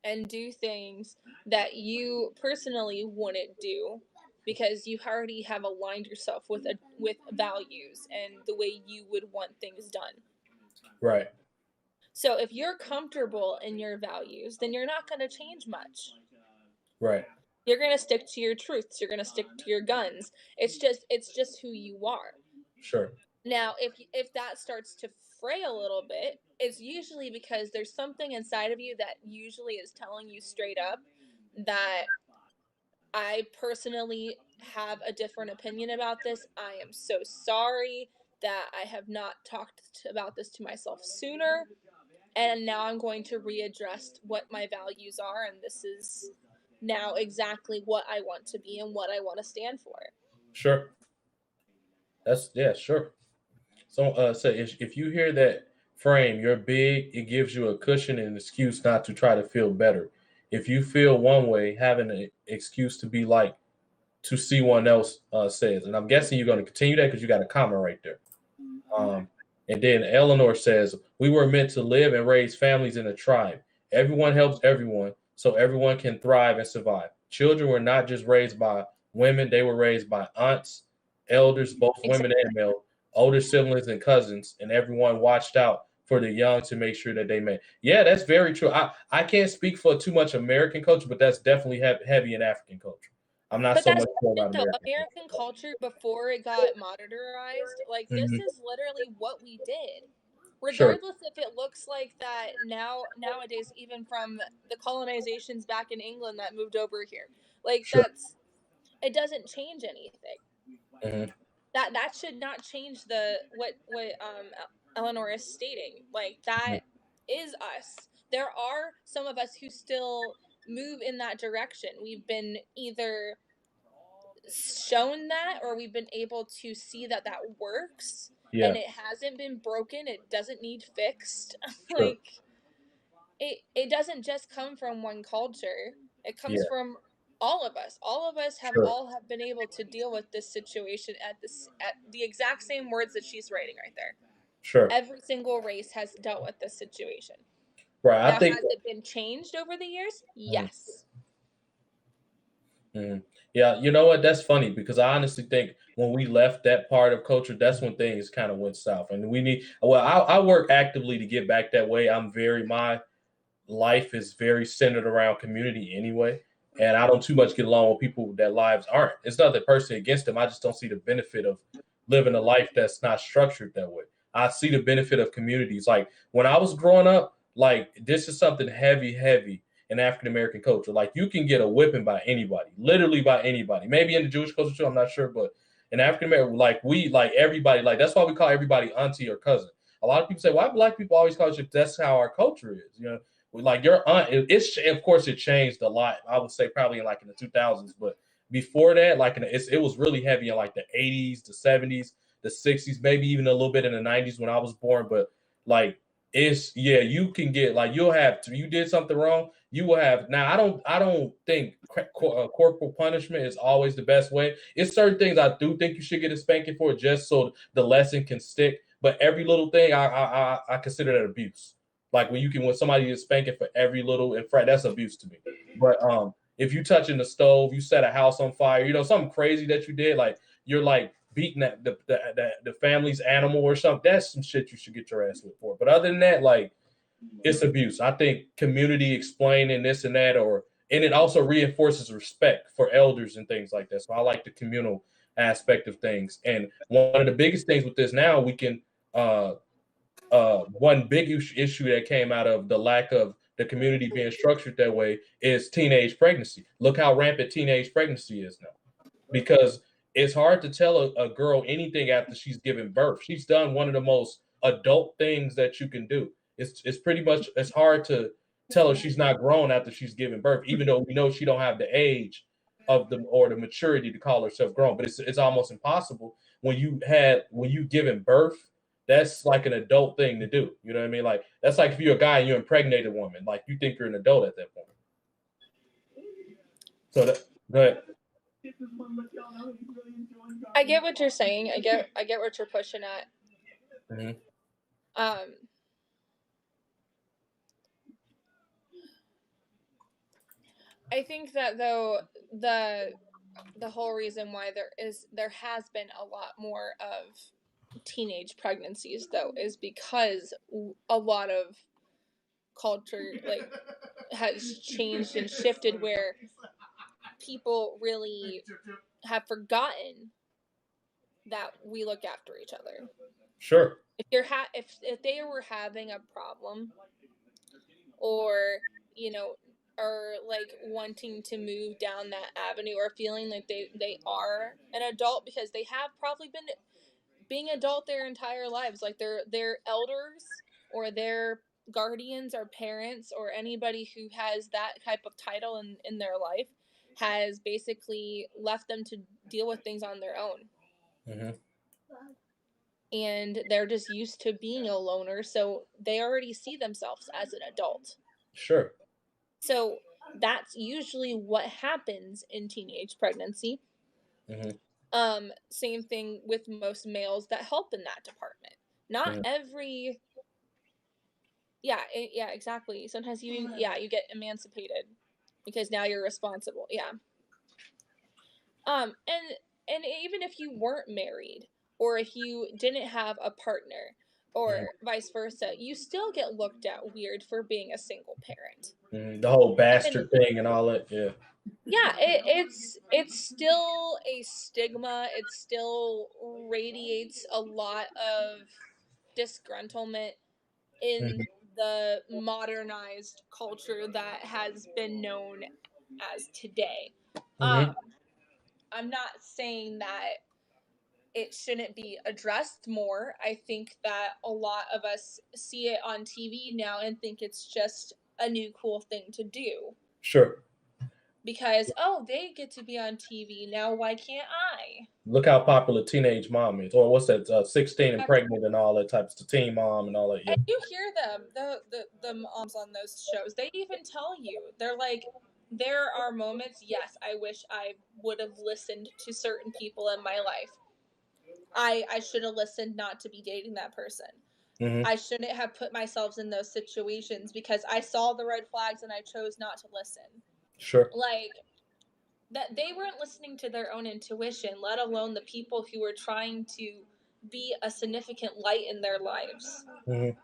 and do things that you personally wouldn't do because you already have aligned yourself with values and the way you would want things done. Right, So if you're comfortable in your values, then you're not going to change much. right. You're going to stick to your truths, you're going to stick to your guns. It's just who you are. Sure. Now, if that starts to fray a little bit, it's usually because there's something inside of you that usually is telling you straight up that I personally have a different opinion about this. I am so sorry that I have not talked about this to myself sooner. And now I'm going to readdress what my values are. And this is now exactly what I want to be and what I want to stand for. Sure. That's yeah, sure. So if you hear that frame, you're big, it gives you a cushion and an excuse not to try to feel better. If you feel one way, having an excuse to be like to see one else says. And I'm guessing you're going to continue that because you got a comment right there. Um, and then Eleanor says, we were meant to live and raise families in a tribe. Everyone helps everyone so everyone can thrive and survive. Children were not just raised by women, they were raised by aunts, elders, both women Exactly. and male, older siblings and cousins, and everyone watched out for the young to make sure that they made. Yeah, that's very true. I can't speak for too much American culture, but that's definitely heavy in African culture. I'm not But so that's much sure about though. American American culture before it got modernized, like culture. this is literally what we did. Sure, Regardless if it looks like that nowadays, even from the colonizations back in England that moved over here, like sure. that's it doesn't change anything. Mhm. That should not change the what Eleanor is stating. Like that is us. there are some of us who still move in that direction. We've been either shown that, or we've been able to see that works, and it hasn't been broken. It doesn't need fixed. Like, it doesn't just come from one culture. It comes from all of us. All of us have been able to deal with this situation at the exact same words that she's writing right there. Sure. Every single race has dealt with this situation. Right. Now, I think has it been changed over the years? Yes. Yeah, you know what? That's funny because I honestly think when we left that part of culture, that's when things kind of went south. And I work actively to get back that way. My life is very centered around community anyway. And I don't too much get along with people that lives aren't. It's not that person against them. I just don't see the benefit of living a life that's not structured that way. I see the benefit of communities. Like when I was growing up, like this is something heavy in African American culture. Like you can get a whipping by anybody, literally by anybody. Maybe in the Jewish culture too, I'm not sure, but in African American, like everybody, like that's why we call everybody auntie or cousin. A lot of people say, why black people always call you? That's how our culture is, you know. Like your aunt, it's of course it changed a lot. I would say probably in the 2000s, but before that, it was really heavy in like the 80s, the 70s, the 60s, maybe even a little bit in the 90s when I was born. But like you can get you did something wrong, you will have. Now I don't think corporal punishment is always the best way. It's certain things I do think you should get a spanking for just so the lesson can stick. But every little thing I consider that abuse. Like when somebody is spanking for every little infraction, that's abuse to me. But if you touching the stove, you set a house on fire, something crazy that you did, like you're like beating the family's animal or something, that's some shit you should get your ass whipped for. But other than that, like it's abuse. I think community explaining this and that, and it also reinforces respect for elders and things like that. So I like the communal aspect of things. And one of the biggest things with this now, we can one big issue that came out of the lack of the community being structured that way is teenage pregnancy. Look how rampant teenage pregnancy is now, because it's hard to tell a girl anything after she's given birth. She's done one of the most adult things that you can do. It's hard to tell her she's not grown after she's given birth, even though we know she don't have the age or the maturity to call herself grown. But it's almost impossible when you given birth. That's like an adult thing to do. You know what I mean? Like that's like if you're a guy and you impregnate a woman, like you think you're an adult at that point. So go ahead. I get what you're saying. I get what you're pushing at. Mm-hmm. I think that though the whole reason why there has been a lot more of teenage pregnancies though is because a lot of culture like has changed and shifted, where people really have forgotten that we look after each other. Sure. If they were having a problem, or or like wanting to move down that avenue, or feeling like they are an adult because they have probably been being adult their entire lives, like their elders or their guardians or parents or anybody who has that type of title in their life has basically left them to deal with things on their own. Mm-hmm. And they're just used to being a loner, so they already see themselves as an adult. Sure. So that's usually what happens in teenage pregnancy. Mm-hmm. Same thing with most males that help in that department. Not every. Yeah, exactly. Sometimes you get emancipated because now you're responsible. Yeah. And even if you weren't married, or if you didn't have a partner, or vice versa, you still get looked at weird for being a single parent. The whole bastard thing and all that. Yeah. Yeah, it's still a stigma. It still radiates a lot of disgruntlement in the modernized culture that has been known as today. I'm not saying that it shouldn't be addressed more. I think that a lot of us see it on TV now and think it's just a new cool thing to do. Sure. Because, oh, they get to be on TV. Now, why can't I? Look how popular Teenage Mom is, or what's that? 16 and pregnant and all that types of Teen Mom and all that. Yeah. And you hear them, the moms on those shows. They even tell you, they're like, there are moments. Yes, I wish I would have listened to certain people in my life. I should have listened not to be dating that person. Mm-hmm. I shouldn't have put myself in those situations because I saw the red flags and I chose not to listen. Sure. Like, that they weren't listening to their own intuition, let alone the people who were trying to be a significant light in their lives. Mm-hmm.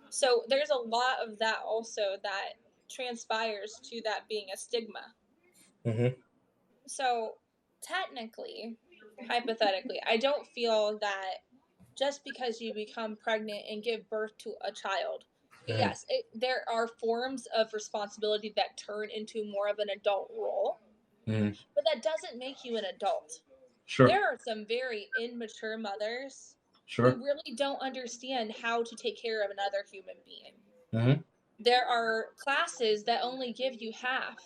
So there's a lot of that also that transpires to that being a stigma. Mm-hmm. So technically, hypothetically, I don't feel that just because you become pregnant and give birth to a child, yes, there are forms of responsibility that turn into more of an adult role, but that doesn't make you an adult. Sure. There are some very immature mothers Sure. who really don't understand how to take care of another human being. Mm-hmm. There are classes that only give you half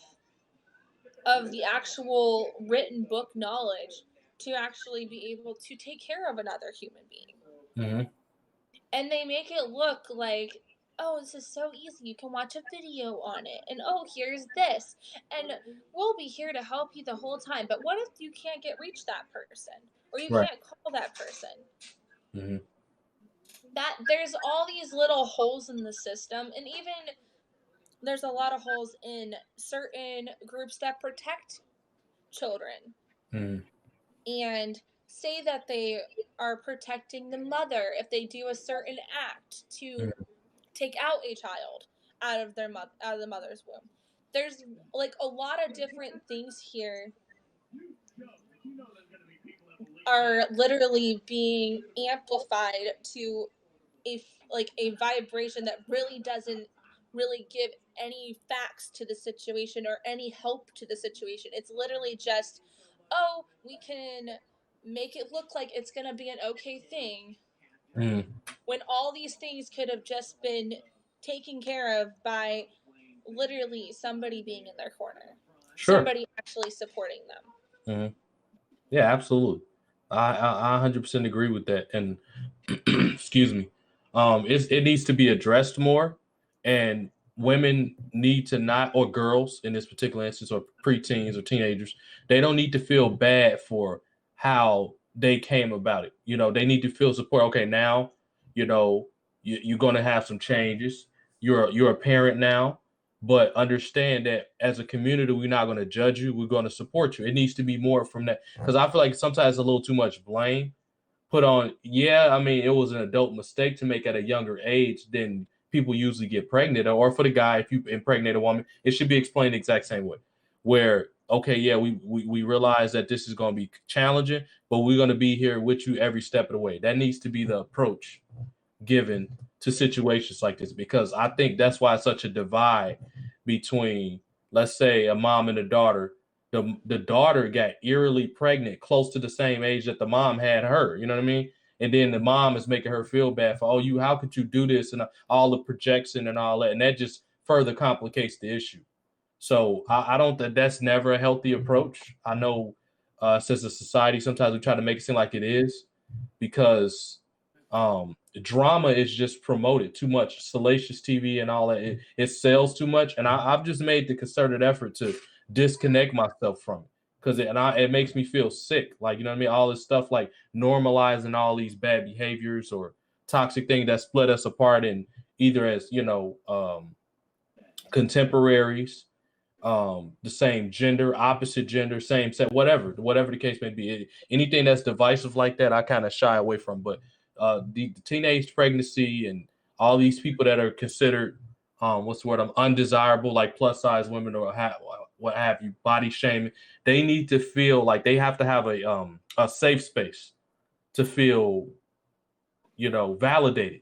of the actual written book knowledge to actually be able to take care of another human being. Mm-hmm. And they make it look like, oh, this is so easy. You can watch a video on it. And oh, here's this. And we'll be here to help you the whole time. But what if you can't reach that person? Or you Right. can't call that person? Mm-hmm. That there's all these little holes in the system, and even there's a lot of holes in certain groups that protect children. Mm-hmm. And say that they are protecting the mother if they do a certain act to take out a child out of the mother's womb. There's like a lot of different things here are literally being amplified to a vibration that really doesn't really give any facts to the situation or any help to the situation. It's literally just, oh, we can make it look like it's going to be an okay thing, when all these things could have just been taken care of by literally somebody being in their corner. Sure. Somebody actually supporting them. Mm-hmm. Yeah, absolutely. I 100% agree with that. And excuse me, it needs to be addressed more, and women need to not, or girls in this particular instance, or preteens or teenagers, they don't need to feel bad for how they came about it. You know, they need to feel support. Okay, now, you know, you're going to have some changes. You're a parent now. But understand that as a community, we're not going to judge you. We're going to support you. It needs to be more from that, because I feel like sometimes a little too much blame put on. Yeah, I mean, it was an adult mistake to make at a younger age than people usually get pregnant. Or for the guy, if you impregnate a woman, it should be explained the exact same way. Where, okay, yeah, we realize that this is going to be challenging, but we're going to be here with you every step of the way. That needs to be the approach given to situations like this, because I think that's why it's such a divide between, let's say, a mom and a daughter. The daughter got eerily pregnant close to the same age that the mom had her, you know what I mean? And then the mom is making her feel bad for, oh, how could you do this, and all the projection and all that, and that just further complicates the issue. So I don't think that's never a healthy approach. I know since a society, sometimes we try to make it seem like it is, because drama is just promoted too much, salacious TV and all that. It sells too much, and I've just made the concerted effort to disconnect myself from it, because it makes me feel sick. Like, you know what I mean? All this stuff like normalizing all these bad behaviors or toxic things that split us apart, in either as, you know, contemporaries, the same gender, opposite gender, same sex, whatever the case may be. Anything that's divisive like that, I kind of shy away from. But the teenage pregnancy and all these people that are considered, what's the word, undesirable, like plus size women or what have you, body shaming, they need to feel like they have to have a safe space to feel, you know, validated.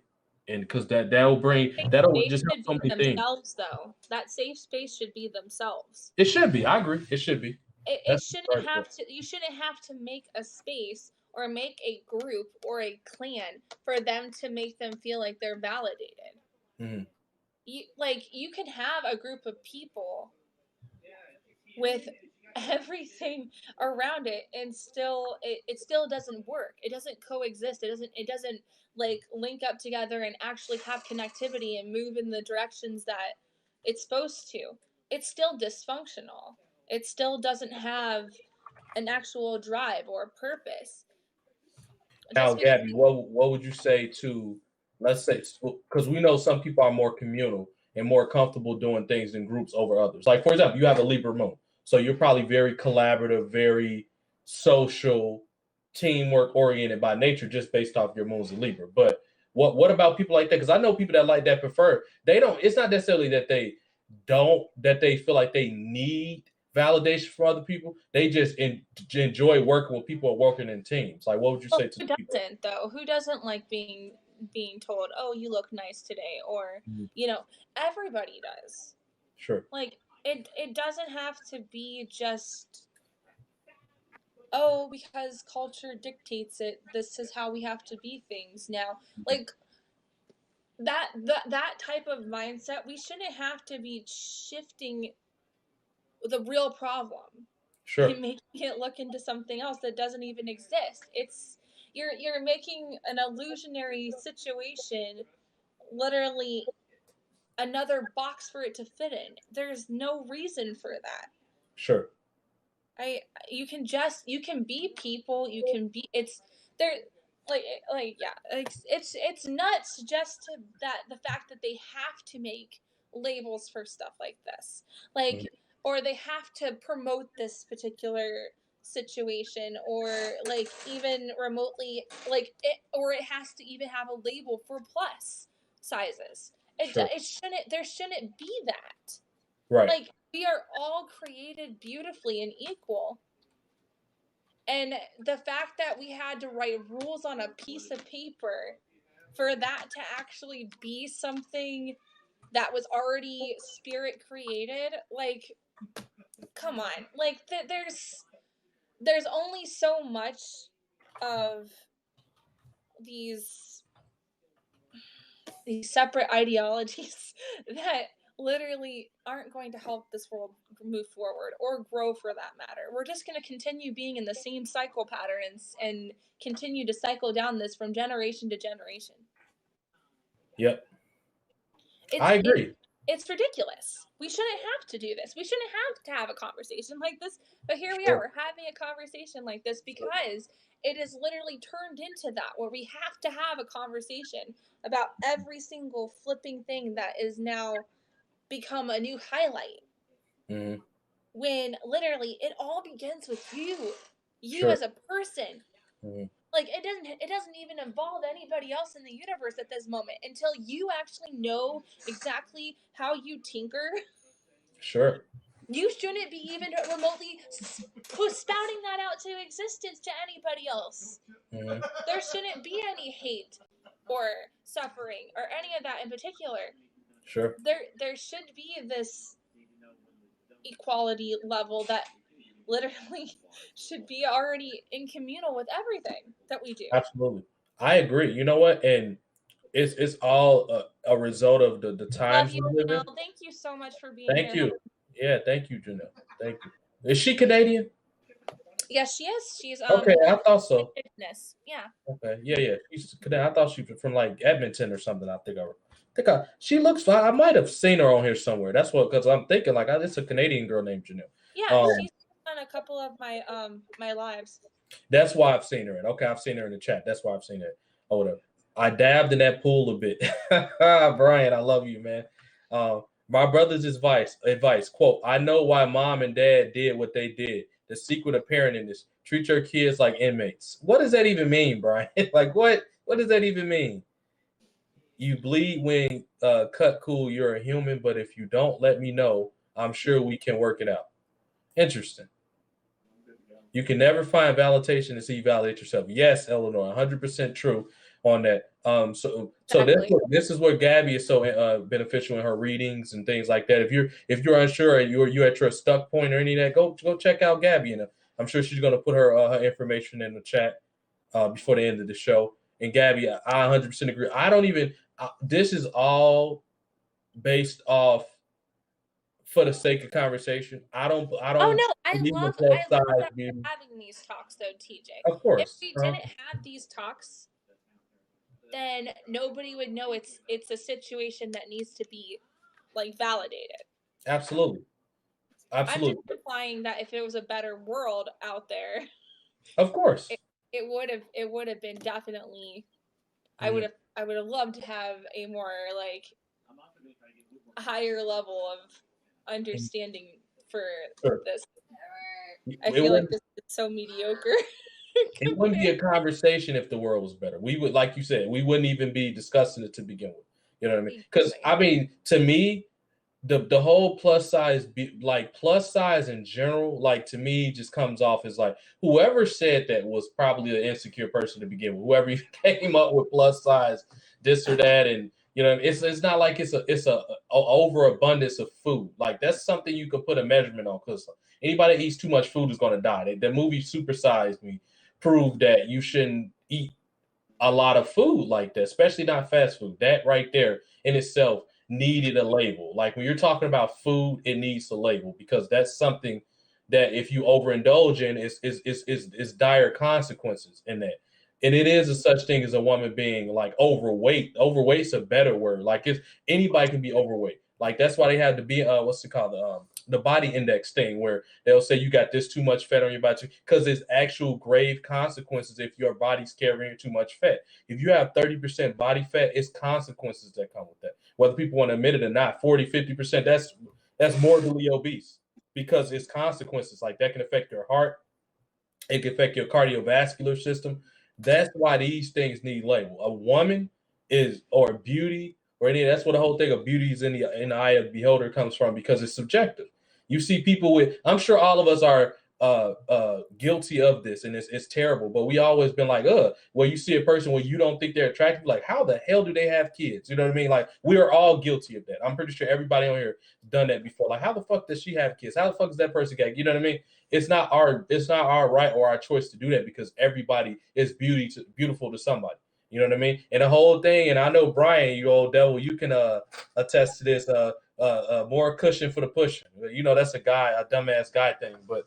And because that'll just help so many things. Though that safe space should be themselves. It should be. I agree. It should be. It shouldn't have to. You shouldn't have to make a space or make a group or a clan for them to make them feel like they're validated. Mm-hmm. you can have a group of people with everything around it and still it still doesn't work. It doesn't coexist. It doesn't like link up together and actually have connectivity and move in the directions that it's supposed to. It's still dysfunctional. It still doesn't have an actual drive or purpose. Now, Just because Gabby, what would you say to, let's say, because we know some people are more communal and more comfortable doing things in groups over others. Like, for example, you have a Libra moon, so you're probably very collaborative, very social, teamwork oriented by nature, just based off your moon's a Libra. But what about people like that? Because I know people that like that prefer, they don't. It's not necessarily that they feel like they need validation from other people. They just enjoy working with people or working in teams. Like, what would you say to who the people? doesn't though? Who doesn't like being told, "Oh, you look nice today," or Mhm. everybody does. Sure. Like it doesn't have to be just, oh, because culture dictates it, this is how we have to be things now. Like that type of mindset, we shouldn't have to be shifting the real problem Sure. and making it look into something else that doesn't even exist. It's you're making an illusionary situation literally another box for it to fit in. There's no reason for that. Sure. I you can be people, you can be it's there like yeah, it's nuts just to that the fact that they have to make labels for stuff like this. Mhm. Like or they have to promote this particular situation or like even remotely like it or it has to even have a label for plus sizes. Sure. It shouldn't there shouldn't be that. Right. Like we are all created beautifully and equal. And the fact that we had to write rules on a piece of paper for that to actually be something that was already spirit created, like come on. Like there's only so much of these separate ideologies that literally aren't going to help this world move forward or grow for that matter. We're just going to continue being in the same cycle patterns and continue to cycle down this from generation to generation. Yep. It's I agree. it's ridiculous. We shouldn't have to do this. We shouldn't have to have a conversation like this. But here we are. Sure. We're having a conversation like this because it is literally turned into that where we have to have a conversation about every single flipping thing that is now become a new highlight. Hmm. When literally it all begins with you Sure. as a person. Hmm. Like it doesn't even involve anybody else in the universe at this moment until you actually know exactly how you tinker. Sure. You shouldn't be even remotely spouting that out to existence to anybody else. Hmm. There shouldn't be any hate or suffering or any of that in particular. Sure. There should be this equality level that literally should be already in communal with everything that we do. Absolutely. I agree. You know what? And it's all a result of the Love times you, we live in. Janelle. Thank you so much for being Thank here. you. Yeah, thank you, Janelle. Thank you. Is she Canadian? Yes, she is. She's Okay, I thought so. Indigenous. Yeah. Okay, yeah. She's Canadian. I thought she was from like Edmonton or something. She looks fine. I might have seen her on here somewhere. That's what, because I'm thinking like it's a Canadian girl named Janelle. Yeah, she's on a couple of my my lives. That's why I've seen her in. Okay, I've seen her in the chat. That's why I've seen her. Oh, whatever. I dabbed in that pool a bit. Brian, I love you, man. My brother's advice, quote, I know why mom and dad did what they did. The secret of parenting is treat your kids like inmates. What does that even mean, Brian? Like, what does that even mean? You bleed when cut cool, you're a human, but if you don't let me know, I'm sure we can work it out. Interesting. You can never find validation until you validate yourself. Yes, Eleanor, 100% true on that. So Exactly. this is where Gabby is so beneficial in her readings and things like that. If you're unsure and you're at your stuck point or any of that, go check out Gabby, and I'm sure she's going to put her information in the chat before the end of the show. And Gabby, I 100% agree. I don't even. This is all based off for the sake of conversation. I don't Oh no, I believe in love plus that size we're beauty. having these talks though, TJ. Of If course. we didn't have these talks, then nobody would know it's a situation that needs to be like validated. Absolutely. I'm just implying that if it was a better world out there, of course, it would have been definitely. I would have loved to have a more like higher level of understanding for this. I feel like this is so mediocre. It wouldn't be a conversation if the world was better. We would, like you said, we wouldn't even be discussing it to begin with. You know what I mean? Because I mean, to me, the whole plus size, like plus size in general, like to me, just comes off as like whoever said that was probably an insecure person to begin with. Whoever came up with plus size, this or that, and you know, it's not like it's a overabundance of food. Like that's something you can put a measurement on. Because anybody that eats too much food is going to die. The movie Super Size Me proved that you shouldn't eat a lot of food like that, especially not fast food. That right there in itself needed a label. Like when you're talking about food, it needs a label because that's something that if you overindulge in is dire consequences in that. And it is a such thing as a woman being like overweight. Overweight's a better word. Like it's anybody can be overweight. Like that's why they have to be what's it called? The body index thing where they'll say you got this too much fat on your body because there's actual grave consequences if your body's carrying too much fat. If you have 30% body fat, it's consequences that come with that. Whether people want to admit it or not, 40, 50%, that's morbidly obese because it's consequences like that can affect your heart. It can affect your cardiovascular system. That's why these things need label. A woman is or beauty or any that's what the whole thing of beauty is in the eye of the beholder comes from because it's subjective. You see people with I'm sure all of us are guilty of this and it's terrible, but we always been like, where you see a person where you don't think they're attractive, like how the hell do they have kids? You know what I mean? Like we are all guilty of that. I'm pretty sure everybody on here done that before. Like how the fuck does she have kids? How the fuck does that person get? You know what I mean? It's not our right or our choice to do that because everybody is beautiful to somebody. You know what I mean? And the whole thing, and I know Brian, you old devil, you can attest to this. More cushion for the pushing. You know that's a dumbass guy thing, but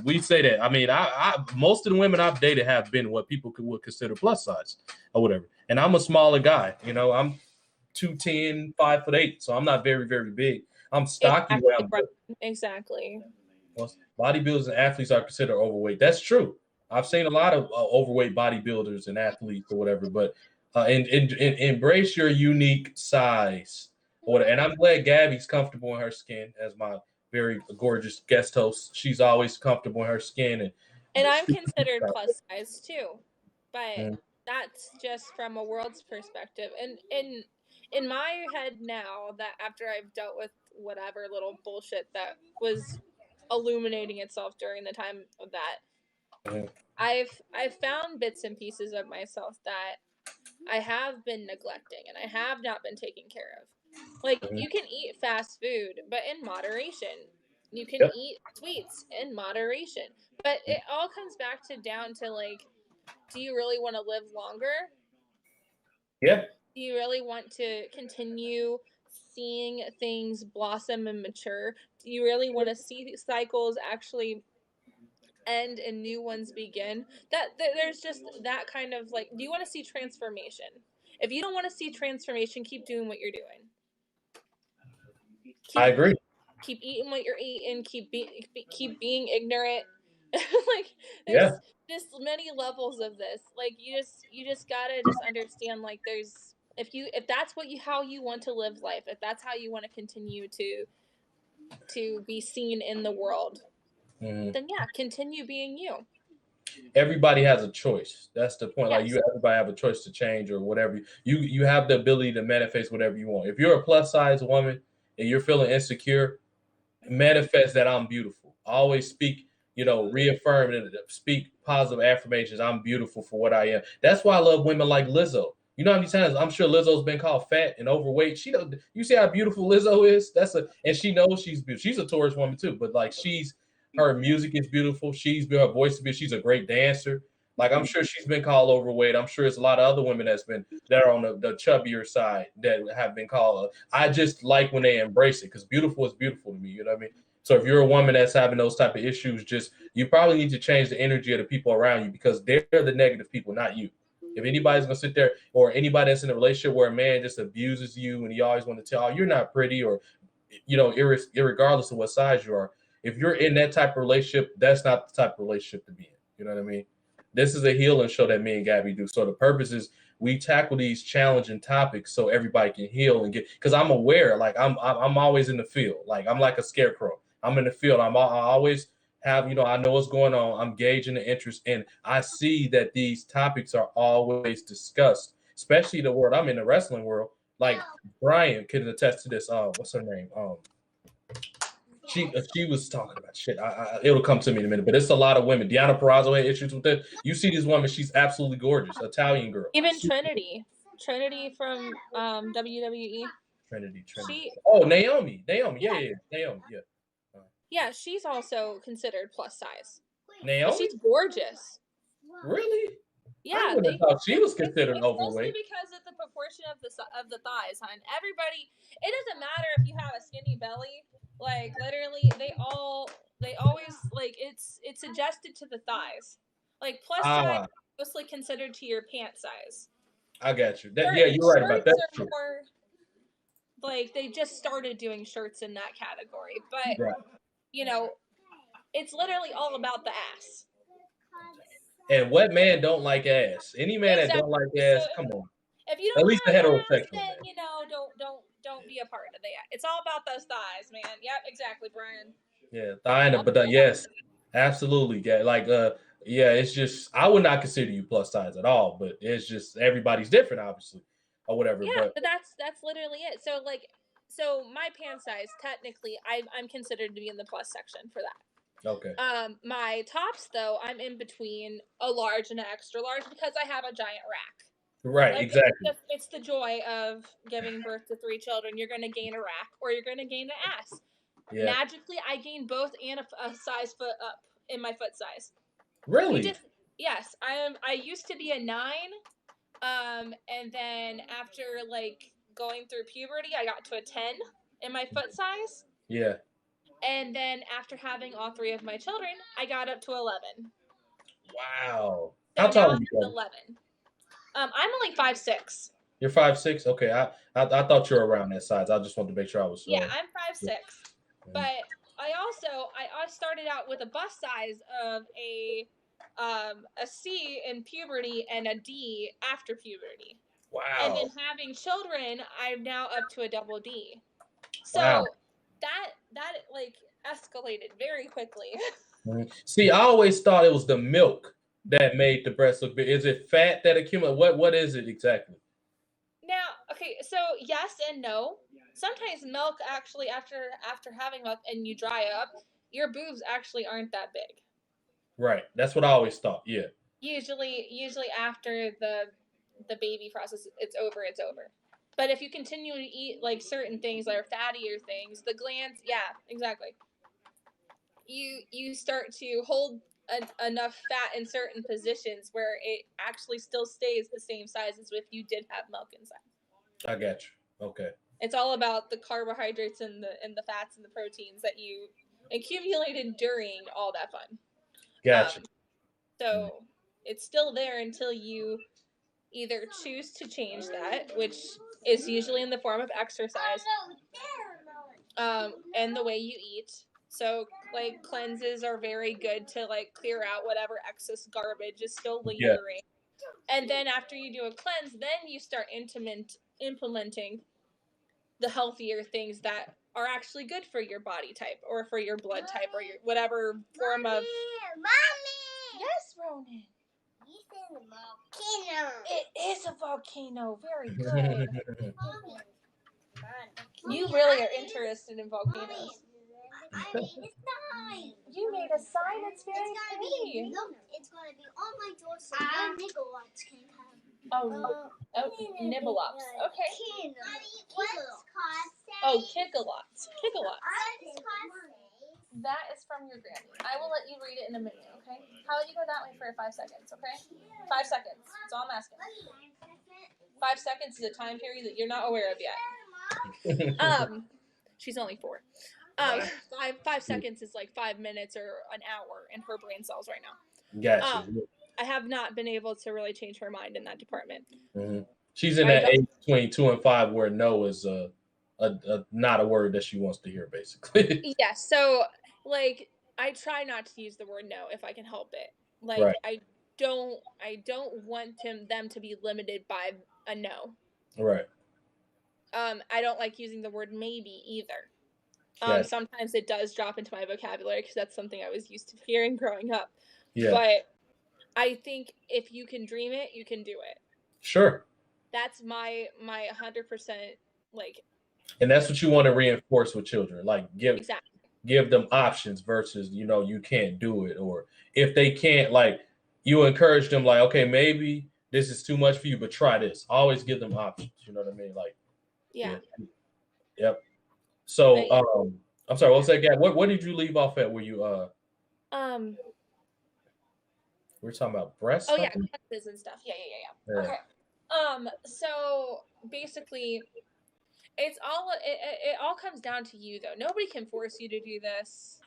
we say that. I mean, I most of the women I've dated have been what people would consider plus size or whatever. And I'm a smaller guy. You know, I'm 2'10", 5'8", so I'm not very, very big. I'm stocky. Exactly. Well, bodybuilders and athletes are considered overweight. That's true. I've seen a lot of overweight bodybuilders and athletes or whatever, but and embrace your unique size. And I'm glad Gabby's comfortable in her skin as my very gorgeous guest host. She's always comfortable in her skin. And I'm considered plus size too, but that's just from a world's perspective. And in my head now that after I've dealt with whatever little bullshit that was illuminating itself during the time of that, I've found bits and pieces of myself that I have been neglecting and I have not been taking care of. Like you can eat fast food, but in moderation. You can eat sweets in moderation. But it all comes back down to like, do you really want to live longer? Yeah. Do you really want to continue seeing things blossom and mature? Do you really want to see cycles actually end and new ones begin? That there's just that kind of like, do you want to see transformation? If you don't want to see transformation, keep doing what you're doing. I agree. Keep eating what you're eating. Keep being ignorant. Like there's just many levels of this. Like you just gotta just understand. Like there's if that's how you want to live life. If that's how you want to continue to be seen in the world, then yeah, continue being you. Everybody has a choice. That's the point. Yes. Like everybody have a choice to change or whatever. You have the ability to manifest whatever you want. If you're a plus size woman and you're feeling insecure, manifest that I'm beautiful. Always speak, reaffirm and speak positive affirmations. I'm beautiful for what I am. That's why I love women like Lizzo. You know how many times I'm sure Lizzo's been called fat and overweight. You see how beautiful Lizzo is? And she knows she's beautiful. She's a Taurus woman too, but like her music is beautiful. Her voice is beautiful. She's a great dancer. Like I'm sure she's been called overweight. I'm sure it's a lot of other women that are on the chubbier side that have been called. I just like when they embrace it because beautiful is beautiful to me. You know what I mean? So if you're a woman that's having those type of issues, just you probably need to change the energy of the people around you because they're the negative people, not you. If anybody's gonna sit there or anybody that's in a relationship where a man just abuses you and he always want to tell, oh, you're not pretty, or irregardless of what size you are, if you're in that type of relationship, that's not the type of relationship to be in. You know what I mean? This is a healing show that me and Gabby do. So the purpose is we tackle these challenging topics so everybody can heal and get. Because I'm aware, like I'm always in the field. Like I'm like a scarecrow. I'm in the field. I always have, I know what's going on. I'm gauging the interest, and I see that these topics are always discussed, especially the world. I'm in the wrestling world. Like Brian can attest to this. What's her name? She was talking about shit. It'll come to me in a minute, but it's a lot of women. Deanna Purrazzo had issues with it. You see this woman, she's absolutely gorgeous, Italian girl. Even Trinity from WWE. Trinity. Oh, Naomi, yeah, Naomi, yeah. Yeah, she's also considered plus size. Naomi, but she's gorgeous. Really? Yeah, I thought she was considered overweight. Mostly because of the proportion of the thighs, hon. Everybody, it doesn't matter if you have a skinny belly. Like literally, they always like it's adjusted to the thighs. Like plus size is mostly considered to your pant size. I got you. You're right about that. More, like they just started doing shirts in that category, but it's literally all about the ass. And what man don't like ass? Any man that don't like ass, come on. If you don't at least the heterosexual, then don't be a part of that. It's all about those thighs, man. Yep, exactly, Brian. Yeah, thigh, but yes, absolutely. Yeah, like yeah, it's just I would not consider you plus size at all, but it's just everybody's different, obviously, or whatever. Yeah, but that's literally it. So my pant size, technically, I'm considered to be in the plus section for that. Okay. My tops though, I'm in between a large and an extra large because I have a giant rack. Right, like, exactly. It's the joy of giving birth to 3 children. You're going to gain a rack or you're going to gain an ass. Yeah. Magically, I gained both and a size foot up in my foot size. Really? Yes. I used to be a 9, and then after like going through puberty, I got to a 10 in my foot size. Yeah. And then after having all 3 of my children, I got up to 11. Wow. So how tall are you? 11. I'm only 5'6". You're 5'6"? Okay. I thought you were around that size. I just wanted to make sure I was. Yeah, I'm 5'6". But I started out with a bust size of a C in puberty and a D after puberty. Wow. And then having children, I'm now up to a double D. So that like escalated very quickly. See, I always thought it was the milk that made the breast look big. Is it fat that accumulates? What is it exactly? Now, okay, so yes and no. Sometimes milk actually, after having milk and you dry up, your boobs actually aren't that big. Right. That's what I always thought. Yeah. Usually after the baby process, it's over. But if you continue to eat like certain things that are fattier things, the glands, yeah, exactly. You start to hold enough fat in certain positions where it actually still stays the same size as if you did have milk inside. I got you. Okay. It's all about the carbohydrates and the fats and the proteins that you accumulated during all that fun. Gotcha. So it's still there until you either choose to change that, which is usually in the form of exercise, and the way you eat. So, like, cleanses are very good to, like, clear out whatever excess garbage is still lingering. Yeah. And then after you do a cleanse, then you start implementing the healthier things that are actually good for your body type or for your blood type or your whatever form of... Mommy! Yes, Ronan. It's a volcano. It is a volcano. Very good. You really are interested in volcanoes. I made a sign. You made a sign? It's very pretty. It's going to be on my door so no Nibbleups can come. Nibbleups. Okay. Kickalotts. That is from your granny. I will let you read it in a minute, Okay. How about you go that way for 5 seconds? Okay. 5 seconds. That's all I'm asking. 5 seconds is a time period that you're not aware of yet. She's only 4. Right. 5 seconds is like 5 minutes or an hour in her brain cells right now. Gotcha. I have not been able to really change her mind in that department. Mm-hmm. She's in that age between 2 and 5 where no is not a word that she wants to hear, basically. Yeah. So like, I try not to use the word no if I can help it. Like, right. I don't want them to be limited by a no. Right. I don't like using the word maybe either. Yes. Sometimes it does drop into my vocabulary because that's something I was used to hearing growing up. Yeah. But I think if you can dream it, you can do it. Sure. That's my 100% like. And that's what you want to reinforce with children. Like give them options versus, you can't do it. Or if they can't, like, you encourage them like, okay, maybe this is too much for you, but try this. Always give them options. You know what I mean? Like, yeah. Yep. So, I'm sorry, what was that, Gab? What did you leave off at? Were you we're talking about breasts? Oh yeah, classes and stuff. Yeah. Okay. So basically, it all comes down to you though. Nobody can force you to do this.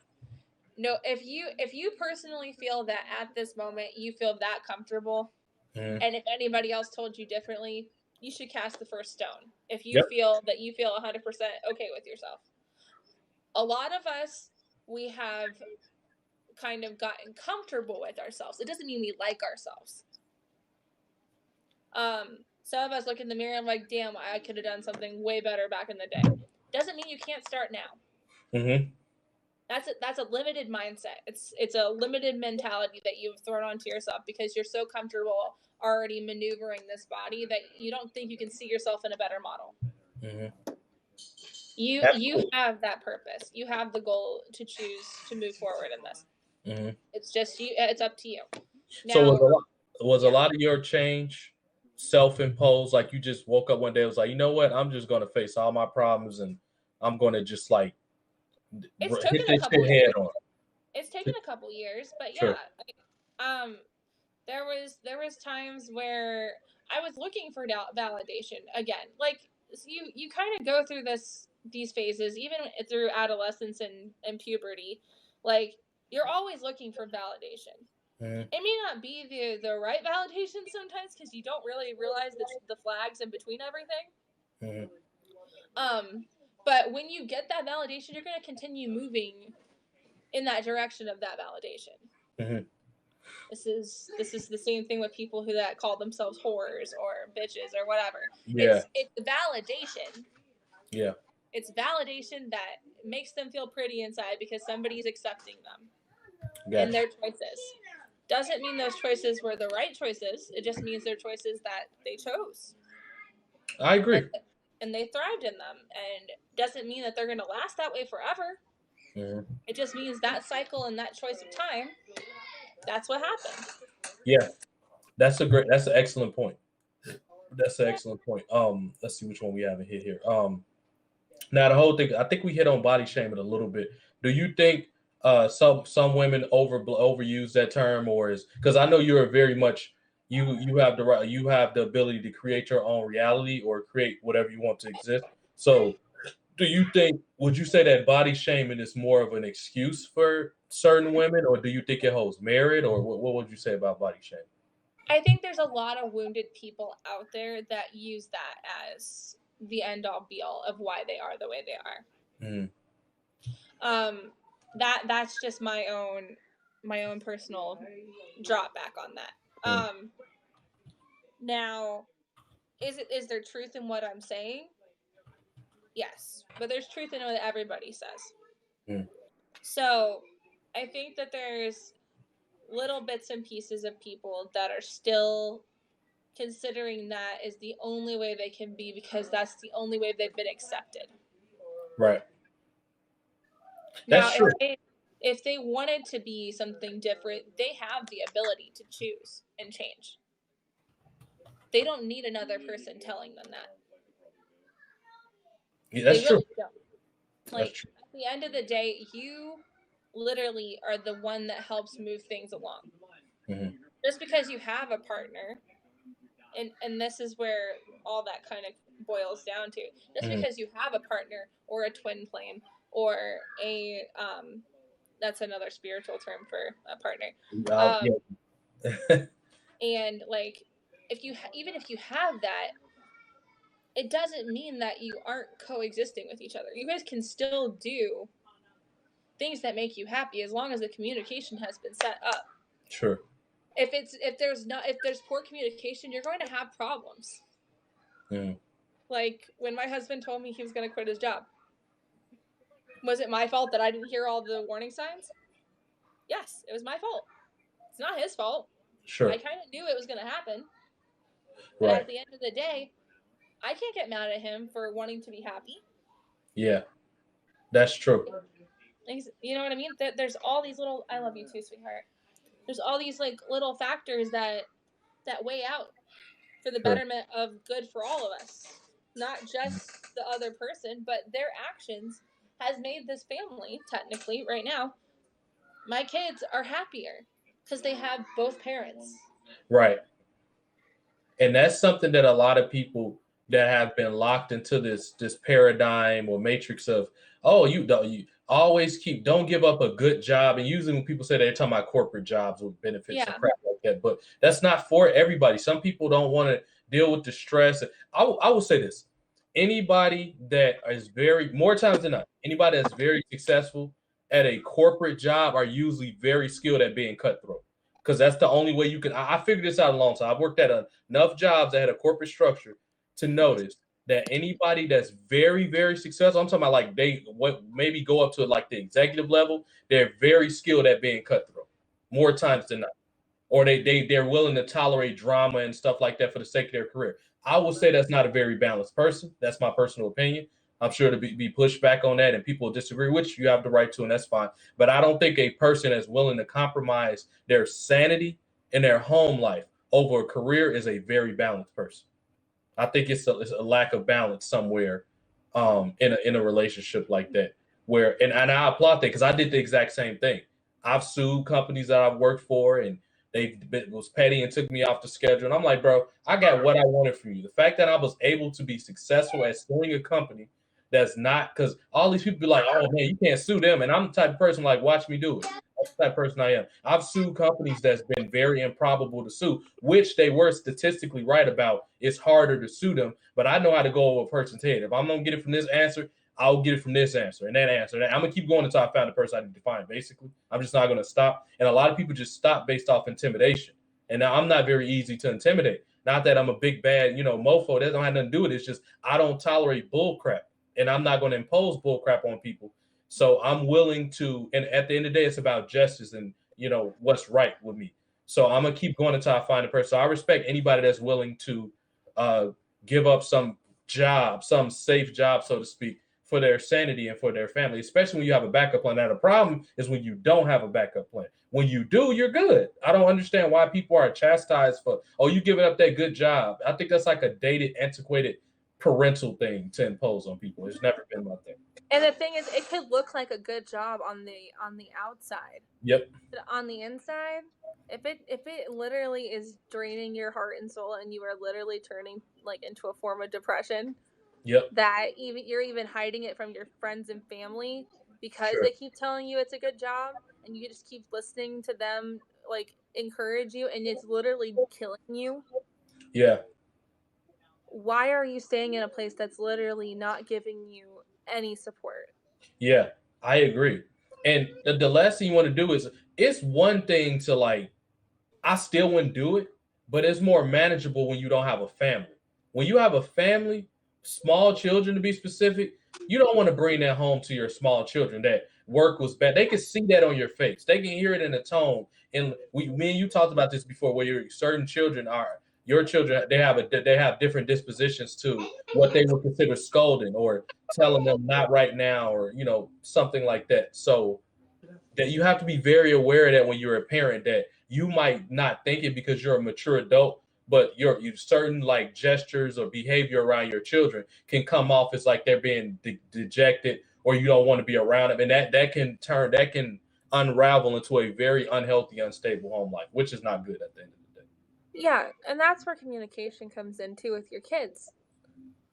No, if you personally feel that at this moment you feel that comfortable, and if anybody else told you differently, you should cast the first stone. If you feel that you feel 100% okay with yourself. A lot of us, we have kind of gotten comfortable with ourselves. It doesn't mean we like ourselves. Some of us look in the mirror and like, damn, I could have done something way better back in the day. Doesn't mean you can't start now. Mm-hmm. That's a limited mindset. It's a limited mentality that you've thrown onto yourself because you're so comfortable already maneuvering this body that you don't think you can see yourself in a better model. Mm-hmm. You have that purpose. You have the goal to choose to move forward in this. Mm-hmm. It's just you. It's up to you. Now, so was a lot of your change self-imposed? Like you just woke up one day and was like, you know what? I'm just going to face all my problems and I'm going to just like it's hit taken this shit head on. It's taken a couple years, but yeah. Sure. There was times where I was looking for validation again. Like you kind of go through these phases, even through adolescence and puberty. Like you're always looking for validation. Mm-hmm. It may not be the right validation sometimes because you don't really realize the flags in between everything. Mm-hmm. But when you get that validation, you're going to continue moving in that direction of that validation. Mm-hmm. This is the same thing with people that call themselves whores or bitches or whatever. Yeah. It's validation. Yeah. It's validation that makes them feel pretty inside because somebody's accepting them and their choices. Doesn't mean those choices were the right choices. It just means they're choices that they chose. I agree. And they thrived in them. And doesn't mean that they're going to last that way forever. Mm-hmm. It just means that cycle and that choice of time, that's what happened. Yeah. That's an excellent point. That's an excellent point. Let's see which one we haven't hit here. Now the whole thing, I think we hit on body shaming a little bit. Do you think some women overuse that term, or is because I know you're very much you have the ability to create your own reality or create whatever you want to exist. So would you say that body shaming is more of an excuse for certain women, or do you think it holds merit, or what would you say about body shaming? I think there's a lot of wounded people out there that use that as the end all be all of why they are the way they are. That's just my own personal drop back on that. Now, is there truth in what I'm saying? Yes, but there's truth in what everybody says. So I think that there's little bits and pieces of people that are still considering that is the only way they can be because that's the only way they've been accepted. Right. That's true. If they wanted to be something different, they have the ability to choose and change. They don't need another person telling them that. Yeah, that's true. Don't. Like, at the end of the day, you literally are the one that helps move things along. Mhm. Just because you have a partner, and this is where all that kind of boils down to. Just because you have a partner or a twin flame or a that's another spiritual term for a partner. And like, if you even if you have that, it doesn't mean that you aren't coexisting with each other. You guys can still do things that make you happy as long as the communication has been set up. Sure. If there's poor communication, you're going to have problems. Like when my husband told me he was going to quit his job, was it my fault that I didn't hear all the warning signs? Yes, it was my fault. It's not his fault. Sure. I kind of knew it was going to happen. But at the end of the day, I can't get mad at him for wanting to be happy. Yeah, that's true. You know what I mean? There's all these little, I love you too, sweetheart. There's all these like little factors that weigh out for the betterment of good for all of us. Not just the other person, but their actions has made this family, technically, right now, my kids are happier because they have both parents. Right. And that's something that a lot of people that have been locked into this paradigm or matrix of, oh, you always don't give up a good job. And usually when people say they're talking about corporate jobs with benefits and crap like that, but that's not for everybody. Some people don't want to deal with the stress. I will say this. Anybody that is more times than not, anybody that's very successful at a corporate job are usually very skilled at being cutthroat. Because that's the only way you can. I figured this out a long time. I've worked at enough jobs that had a corporate structure to notice that anybody that's very, very successful, I'm talking about like maybe go up to like the executive level, they're very skilled at being cutthroat more times than not. Or they're willing to tolerate drama and stuff like that for the sake of their career. I will say that's not a very balanced person. That's my personal opinion. I'm sure to be pushed back on that and people will disagree, which you have the right to, and that's fine. But I don't think a person that's willing to compromise their sanity and their home life over a career is a very balanced person. I think it's a lack of balance somewhere in a relationship like that. And I applaud that because I did the exact same thing. I've sued companies that I've worked for and they was petty and took me off the schedule. And I'm like, bro, I got what I wanted from you. The fact that I was able to be successful at suing a company that's not, because all these people be like, oh man, you can't sue them. And I'm the type of person like, watch me do it. That's the type of person I am. I've sued companies that's been very improbable to sue, which they were statistically right about. It's harder to sue them, but I know how to go over a person's head. If I'm going to get it from this answer, I'll get it from this answer and that answer. I'm going to keep going until I find the person I need to find, basically. I'm just not going to stop. And a lot of people just stop based off intimidation. And now I'm not very easy to intimidate. Not that I'm a big, bad, mofo. That don't have nothing to do with it. It's just I don't tolerate bull crap. And I'm not going to impose bull crap on people. So I'm willing to, and at the end of the day, it's about justice and, what's right with me. So I'm going to keep going until I find a person. So I respect anybody that's willing to give up some job, some safe job, so to speak, for their sanity and for their family, especially when you have a backup plan. Now, the problem is when you don't have a backup plan. When you do, you're good. I don't understand why people are chastised for, oh, you giving up that good job. I think that's like a dated, antiquated parental thing to impose on people. It's never been my thing. And the thing is, it could look like a good job on the outside. Yep. But on the inside, if it literally is draining your heart and soul, and you are literally turning like into a form of depression, yep, that you're even hiding it from your friends and family because they keep telling you it's a good job, and you just keep listening to them like encourage you, and it's literally killing you. Yeah. Why are you staying in a place that's literally not giving you any support? Yeah, I agree. And the last thing you want to do is, it's one thing to like, I still wouldn't do it, but it's more manageable when you don't have a family. When you have a family, small children to be specific, you don't want to bring that home to your small children that work was bad. They can see that on your face. They can hear it in the tone. And me and you talked about this before, where certain children your children, they have different dispositions to what they would consider scolding or telling them not right now, or something like that. So that you have to be very aware of that when you're a parent, that you might not think it because you're a mature adult, but your certain like gestures or behavior around your children can come off as like they're being dejected or you don't want to be around them, and that can unravel into a very unhealthy, unstable home life, which is not good at the end of the day. Yeah, and that's where communication comes in too with your kids.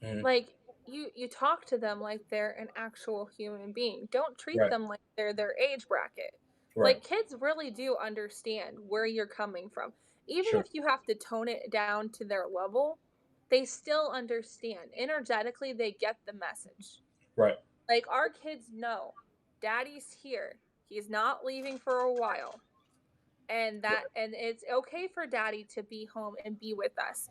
Mhm. Like you talk to them like they're an actual human being. Don't treat Right. them like they're their age bracket. Right. Like kids really do understand where you're coming from. Even Sure. if you have to tone it down to their level, they still understand. Energetically, they get the message. Right. Like our kids know daddy's here. He's not leaving for a while. And it's okay for daddy to be home and be with us.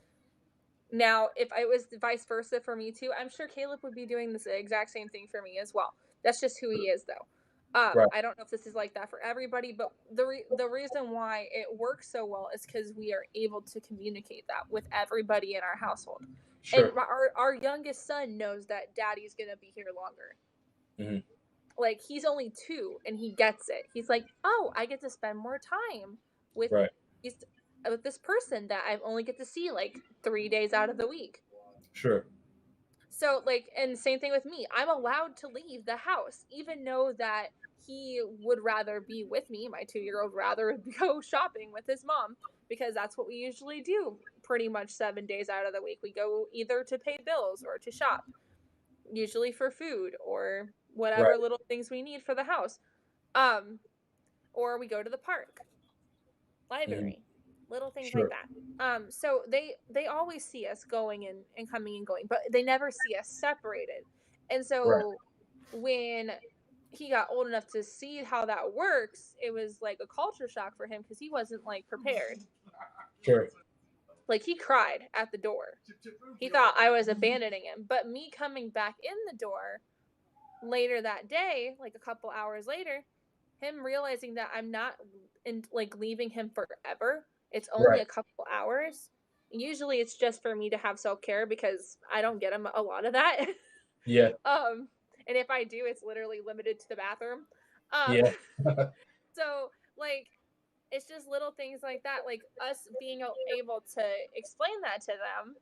Now, if it was vice versa for me too, I'm sure Caleb would be doing this exact same thing for me as well. That's just who he is, though. Right. I don't know if this is like that for everybody, but the reason why it works so well is because we are able to communicate that with everybody in our household. Sure. And our youngest son knows that daddy's gonna be here longer. Mhm. Like he's only 2 and he gets it. He's like, oh, I get to spend more time with Right. with this person that I only get to see like 3 days out of the week. Sure. So like, and same thing with me. I'm allowed to leave the house, even though that he would rather be with me. My 2-year-old rather go shopping with his mom because that's what we usually do pretty much 7 days out of the week. We go either to pay bills or to shop, usually for food or whatever Right. little things we need for the house. Or we go to the park, library, little things like Sure. that. So they always see us going and coming and going, but they never see us separated. And Right. so when he got old enough to see how that works, it was like a culture shock for him because he wasn't like prepared. Sure. Like he cried at the door. He thought I was abandoning him. But me coming back in the door later that day, like a couple hours later, him realizing that I'm not like leaving him forever. It's only Right. a couple hours. Usually it's just for me to have self-care because I don't get him a lot of that. Yeah. And if I do, it's literally limited to the bathroom. Yeah. So like it's just little things like that, like us being able to explain that to them.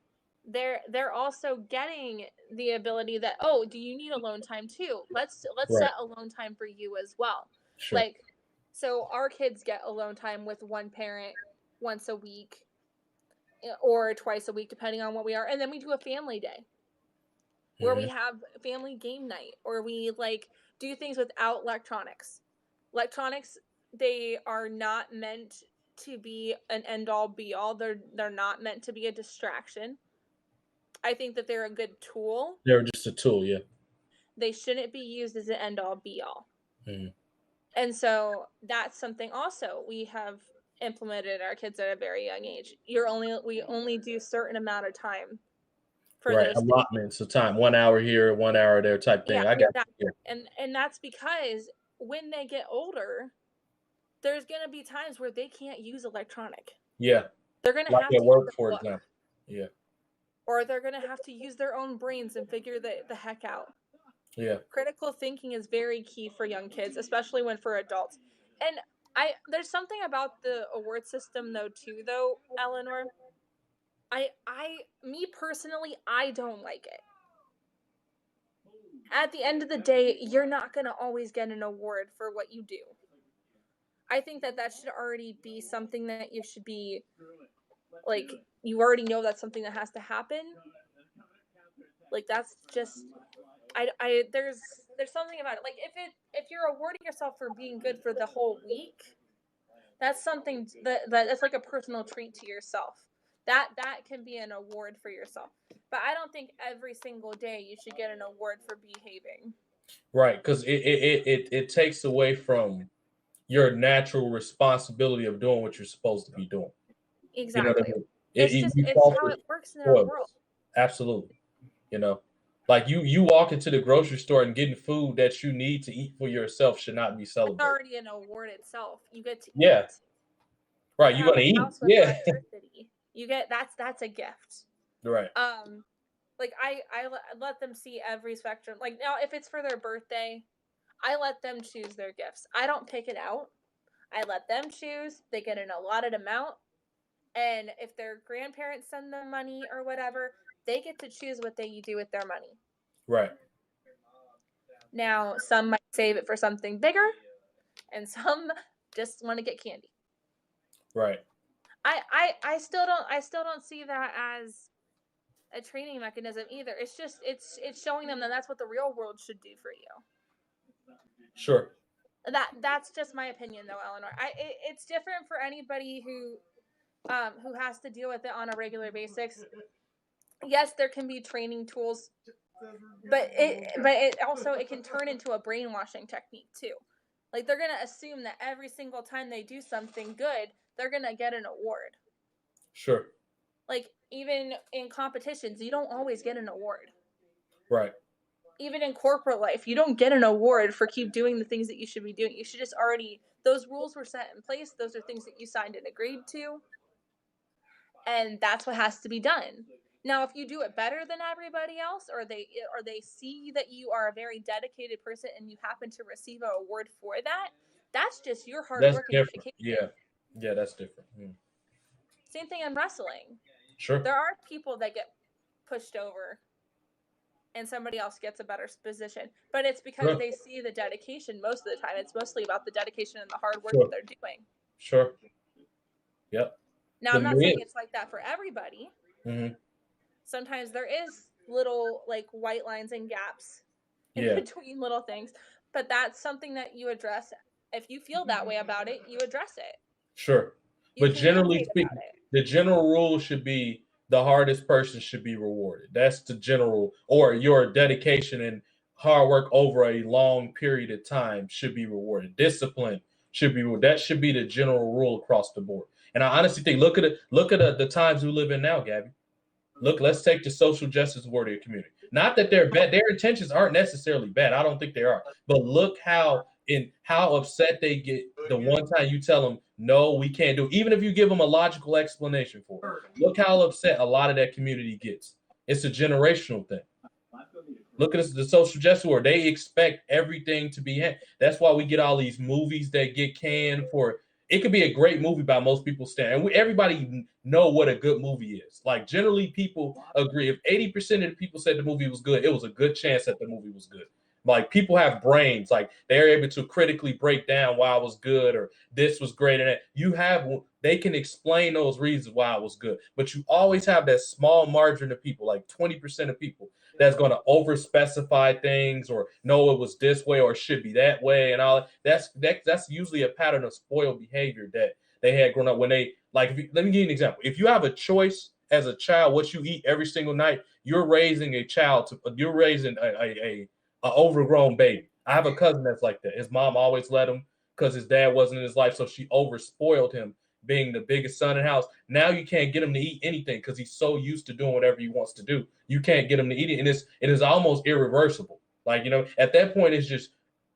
They're also getting the ability that, oh, do you need alone time too? Let's Right. set alone time for you as well. Sure. Like, so our kids get alone time with one parent once a week or twice a week, depending on what we are. And then we do a family day where we have family game night, or we like do things without electronics. Electronics, they are not meant to be an end all be all. They're not meant to be a distraction. I think that they're a good tool. They're just a tool. Yeah. They shouldn't be used as an end all be all. Mhm. And so that's something also we have implemented our kids at a very young age. We only do certain amount of time for Right. those things. Allotments of time. 1 hour here, 1 hour there type thing. Yeah, I got exactly. you. And that's because when they get older, there's gonna be times where they can't use electronic. Yeah. They're gonna Like have to at use work, a for book. example. Yeah. Or they're gonna have to use their own brains and figure the heck out. Yeah. Critical thinking is very key for young kids, especially when for adults. And there's something about the award system though too, Eleanor. Me personally, I don't like it. At the end of the day, you're not going to always get an award for what you do. I think that should already be something that you should be, like, you already know that's something that has to happen. Like, that's just, there's something about it. Like, if you're awarding yourself for being good for the whole week, that's something that's like a personal treat to yourself. That can be an award for yourself. But I don't think every single day you should get an award for behaving. Right. Because it takes away from your natural responsibility of doing what you're supposed to be doing. Exactly. You know what I mean? It's how it works in our world. Absolutely. You know, like you walk into the grocery store and getting food that you need to eat for yourself should not be celebrated. It's already an award itself. You get to eat. Right. You're gonna eat. Yeah. You get that's a gift. Right. Like I let them see every spectrum. Like now, if it's for their birthday, I let them choose their gifts. I don't pick it out. I let them choose. They get an allotted amount. And if their grandparents send them money or whatever, they get to choose what they do with their money. Right. Now, some might save it for something bigger, and some just want to get candy. Right. I still don't see that as a training mechanism either. It's just it's showing them that that's what the real world should do for you. Sure. That's just my opinion though, Eleanor. It's different for anybody who has to deal with it on a regular basis. Yes, there can be training tools, but it also it can turn into a brainwashing technique too. Like they're gonna assume that every single time they do something good, they're gonna get an award. Sure. Like even in competitions, you don't always get an award. Right. Even in corporate life, you don't get an award for keep doing the things that you should be doing. You should just already, those rules were set in place. Those are things that you signed and agreed to. And that's what has to be done. Now, if you do it better than everybody else, or they see that you are a very dedicated person and you happen to receive an award for that, that's just your hard That's work and different. dedication. Yeah, that's different. Same thing in wrestling. Sure. There are people that get pushed over and somebody else gets a better position, but it's because they see the dedication. Most of the time, it's mostly about the dedication and the hard work that they're doing. Sure. Yep. Now, I'm not saying it's like that for everybody. Mm-hmm. Sometimes there is little like white lines and gaps in between little things, but that's something that you address. If you feel that way about it, you address it. Sure. But generally speaking, the general rule should be the hardest person should be rewarded. That's the general, or your dedication and hard work over a long period of time should be rewarded. Discipline should be rewarded. That should be the general rule across the board. And I honestly think, look at the times we live in now, Gabby. Look, let's take the social justice warrior community. Not that they're bad. Their intentions aren't necessarily bad. I don't think they are. But look how upset they get the one time you tell them, no, we can't do it. Even if you give them a logical explanation for it. Look how upset a lot of that community gets. It's a generational thing. Look at the social justice warrior. They expect everything to be handled. That's why we get all these movies that get canned for. It could be a great movie by most people's standards. And everybody know what a good movie is. Like generally people agree. If 80% of the people said the movie was good, it was a good chance that the movie was good. Like people have brains, like they're able to critically break down why it was good or this was great. And they can explain those reasons why it was good. But you always have that small margin of people, like 20% of people that's going to over specify things or know it was this way or should be that way and all. That's usually a pattern of spoiled behavior that they had grown up when they like. Let me give you an example. If you have a choice as a child what you eat every single night, you're raising a child you're raising a overgrown baby. I have a cousin that's like that. His mom always let him because his dad wasn't in his life, so she over spoiled him being the biggest son in the house. Now you can't get him to eat anything because he's so used to doing whatever he wants to do. You can't get him to eat it, and it is almost irreversible. Like, at that point, it's just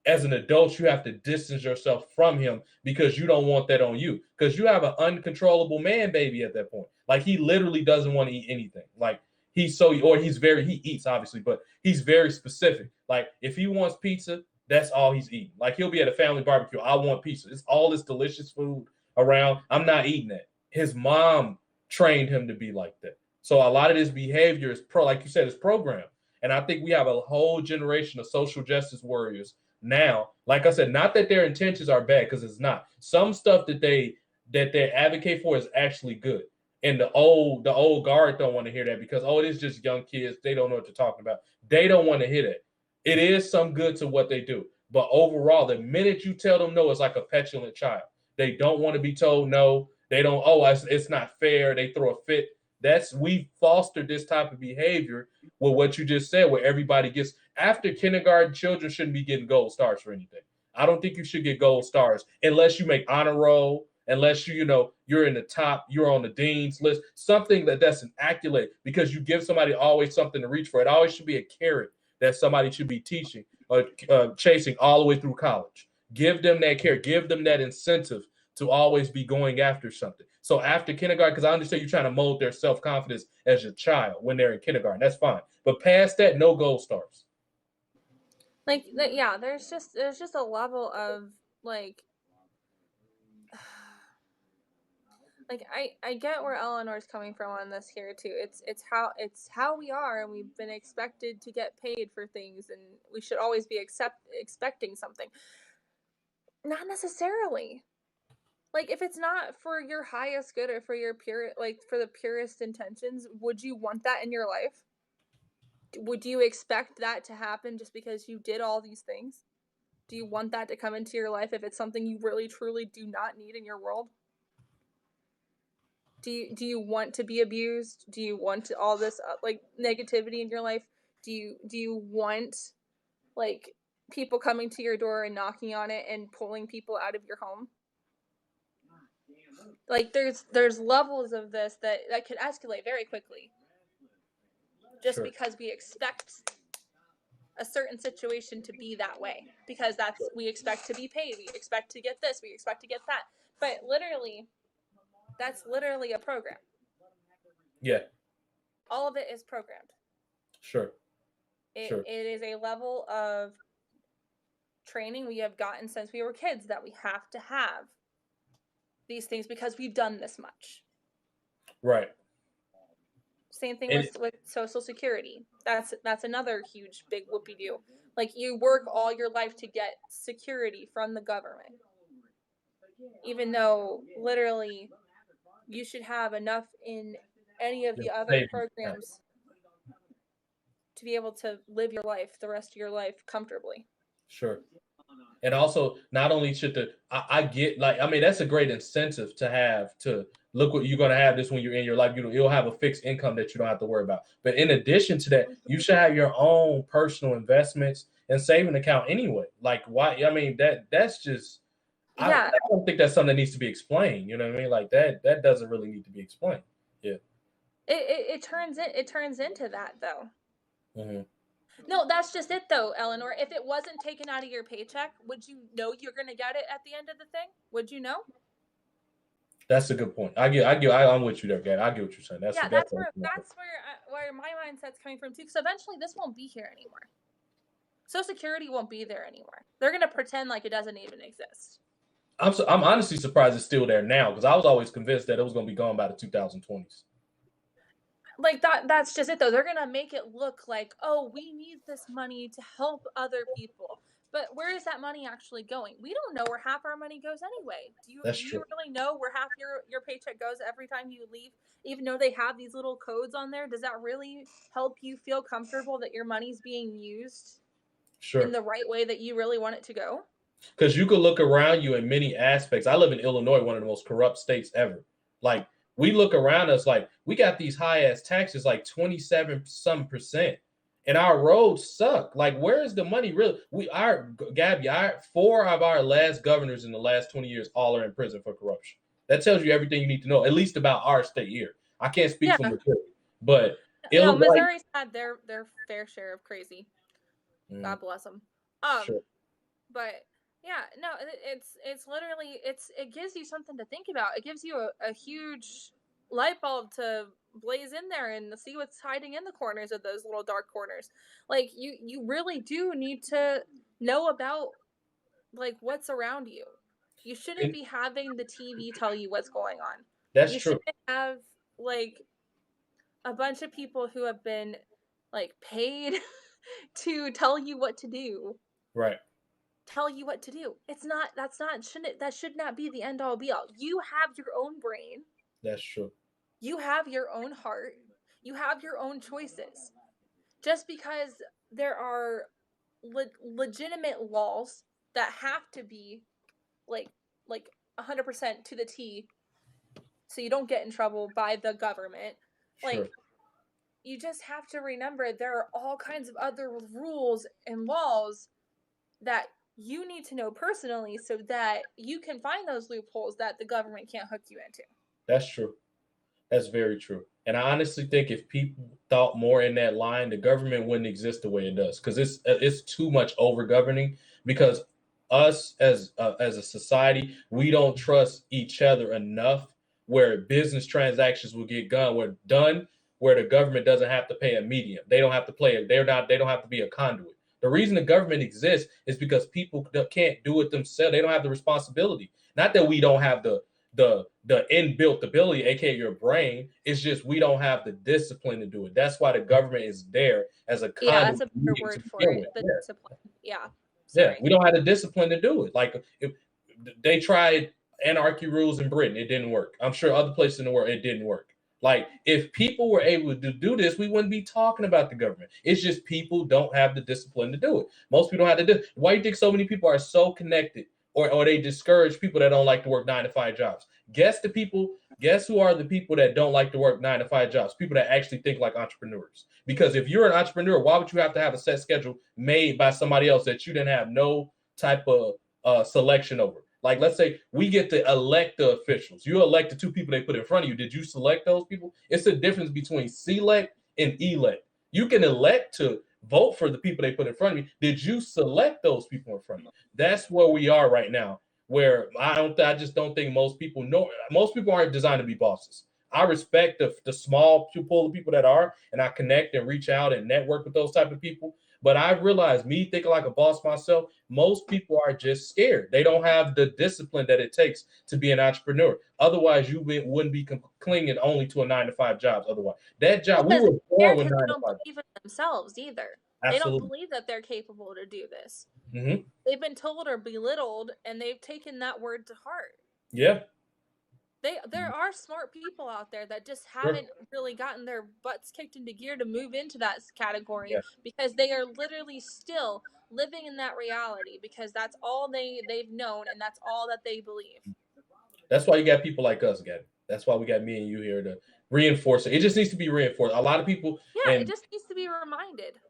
as an adult, you have to distance yourself from him because you don't want that on you. Because you have an uncontrollable man baby at that point. Like he literally doesn't want to eat anything. Like he eats obviously, but he's very specific. Like if he wants pizza, that's all he's eating. Like he'll be at a family barbecue. I want pizza. It's all this delicious food around. I'm not eating that. His mom trained him to be like that. So a lot of this behavior is like you said, is programmed. And I think we have a whole generation of social justice warriors now. Like I said, not that their intentions are bad, because it's not. Some stuff that they advocate for is actually good. And the old guard don't want to hear that because, it is just young kids. They don't know what they're talking about. They don't want to hear that. It is some good to what they do. But overall, the minute you tell them no, it's like a petulant child. They don't want to be told no. They don't, it's not fair. They throw a fit. We fostered this type of behavior with what you just said, where everybody gets, after kindergarten, children shouldn't be getting gold stars for anything. I don't think you should get gold stars unless you make honor roll, unless you're in the top, you're on the dean's list, something that's an accolade, because you give somebody always something to reach for. It always should be a carrot that somebody should be teaching or chasing all the way through college. Give them that carrot, give them that incentive to always be going after something. So after kindergarten, because I understand you're trying to mold their self-confidence as a child when they're in kindergarten, that's fine. But past that, no gold stars. There's just a level of like I get where Eleanor's coming from on this here too. It's how we are, and we've been expected to get paid for things, and we should always be expecting something. Not necessarily. Like, if it's not for your highest good or for your for the purest intentions, would you want that in your life? Would you expect that to happen just because you did all these things? Do you want that to come into your life if it's something you really truly do not need in your world? Do you want to be abused? Do you want all this like negativity in your life? Do you want like people coming to your door and knocking on it and pulling people out of your home? Like there's levels of this that could escalate very quickly just Sure. because we expect a certain situation to be that way, because we expect to be paid, we expect to get this, we expect to get that, but literally that's literally a program. Yeah. All of it is programmed. Sure. It is a level of training we have gotten since we were kids that we have to have these things because we've done this much. Right. Same thing with Social Security. That's another huge big whoopie-doo. Like, you work all your life to get security from the government, even though literally you should have enough in any of the other programs to be able to live your life, the rest of your life, comfortably. Sure. And also, not only should I get, like, I mean, that's a great incentive to have, to look what you're going to have this when you're in your life. You'll have a fixed income that you don't have to worry about. But in addition to that, you should have your own personal investments and saving account anyway. Like, why? I mean, that's just, Yeah. I don't think that's something that needs to be explained. You know what I mean? Like, that doesn't really need to be explained. Yeah. It turns into that, though. Mm-hmm. No, that's just it, though, Eleanor. If it wasn't taken out of your paycheck, would you know you're going to get it at the end of the thing? Would you know? That's a good point. I'm with you there, Gad. I get what you're saying. That's where my mindset's coming from too. Because eventually, this won't be here anymore. Social Security won't be there anymore. They're going to pretend like it doesn't even exist. I'm honestly surprised it's still there now, because I was always convinced that it was going to be gone by the 2020s. Like, that's just it, though. They're going to make it look like, oh, we need this money to help other people. But where is that money actually going? We don't know where half our money goes anyway. Do you really know where half your paycheck goes every time you leave? Even though they have these little codes on there, does that really help you feel comfortable that your money's being used in the right way that you really want it to go? Because you could look around you in many aspects. I live in Illinois, one of the most corrupt states ever. Like, we look around us like we got these high ass taxes, like 27% and our roads suck. Like, where is the money really? Gabby, 4 of our last governors in the last 20 years all are in prison for corruption. That tells you everything you need to know, at least about our state here. I can't speak for Missouri, but Illinois, Missouri's had their fair share of crazy. God bless them. Sure. But yeah, no, it's literally it gives you something to think about. It gives you a huge light bulb to blaze in there and see what's hiding in the corners of those little dark corners. Like, you really do need to know about, like, what's around you. You shouldn't be having the TV tell you what's going on. That's true. You shouldn't have, like, a bunch of people who have been, like, paid to tell you what to do. Right. Tell you what to do. That should not be the end all be all. You have your own brain. That's true. You have your own heart. You have your own choices. Just because there are legitimate laws that have to be like 100% to the T, so you don't get in trouble by the government. Like, you just have to remember there are all kinds of other rules and laws that you need to know personally so that you can find those loopholes that the government can't hook you into. That's true. That's very true. And I honestly think if people thought more in that line, the government wouldn't exist the way it does, because it's too much over governing. Because us as a society, we don't trust each other enough, where business transactions will get done where the government doesn't have to pay a medium. They don't have to they don't have to be a conduit. The reason the government exists is because people can't do it themselves. They don't have the responsibility. Not that we don't have the inbuilt ability, aka your brain. It's just we don't have the discipline to do it. That's why the government is there as a conduit. Yeah, that's a better word for it. The discipline. Yeah. Yeah, we don't have the discipline to do it. Like, if they tried anarchy rules in Britain. It didn't work. I'm sure other places in the world, it didn't work. Like, if people were able to do this, we wouldn't be talking about the government. It's just people don't have the discipline to do it. Most people don't have the Why do you think so many people are so connected, or they discourage people that don't like to work 9-to-5 jobs? Guess who are the people that don't like to work 9-to-5 jobs? People that actually think like entrepreneurs. Because if you're an entrepreneur, why would you have to have a set schedule made by somebody else that you didn't have no type of selection over? Like, let's say we get to elect the officials. You elect the two people they put in front of you. Did you select those people? It's the difference between select and elect. You can elect to vote for the people they put in front of you. Did you select those people in front of you? That's where we are right now, where I just don't think most people know. Most people aren't designed to be bosses. I respect the small pool of people that are, and I connect and reach out and network with those type of people. But I realized, me thinking like a boss myself, most people are just scared. They don't have the discipline that it takes to be an entrepreneur. Otherwise, you wouldn't be clinging only to a 9-to-5 job. Otherwise, that job, we were born with 9-to-5. They don't believe in themselves either. Absolutely. They don't believe that they're capable to do this. Mm-hmm. They've been told or belittled, and they've taken that word to heart. Yeah. There are smart people out there that just haven't really gotten their butts kicked into gear to move into that category, because they are literally still living in that reality, because that's all they've known, and that's all that they believe. That's why you got people like us, Gabby. That's why we got me and you here to reinforce it. It just needs to be reinforced. A lot of people, it just needs to be reminded.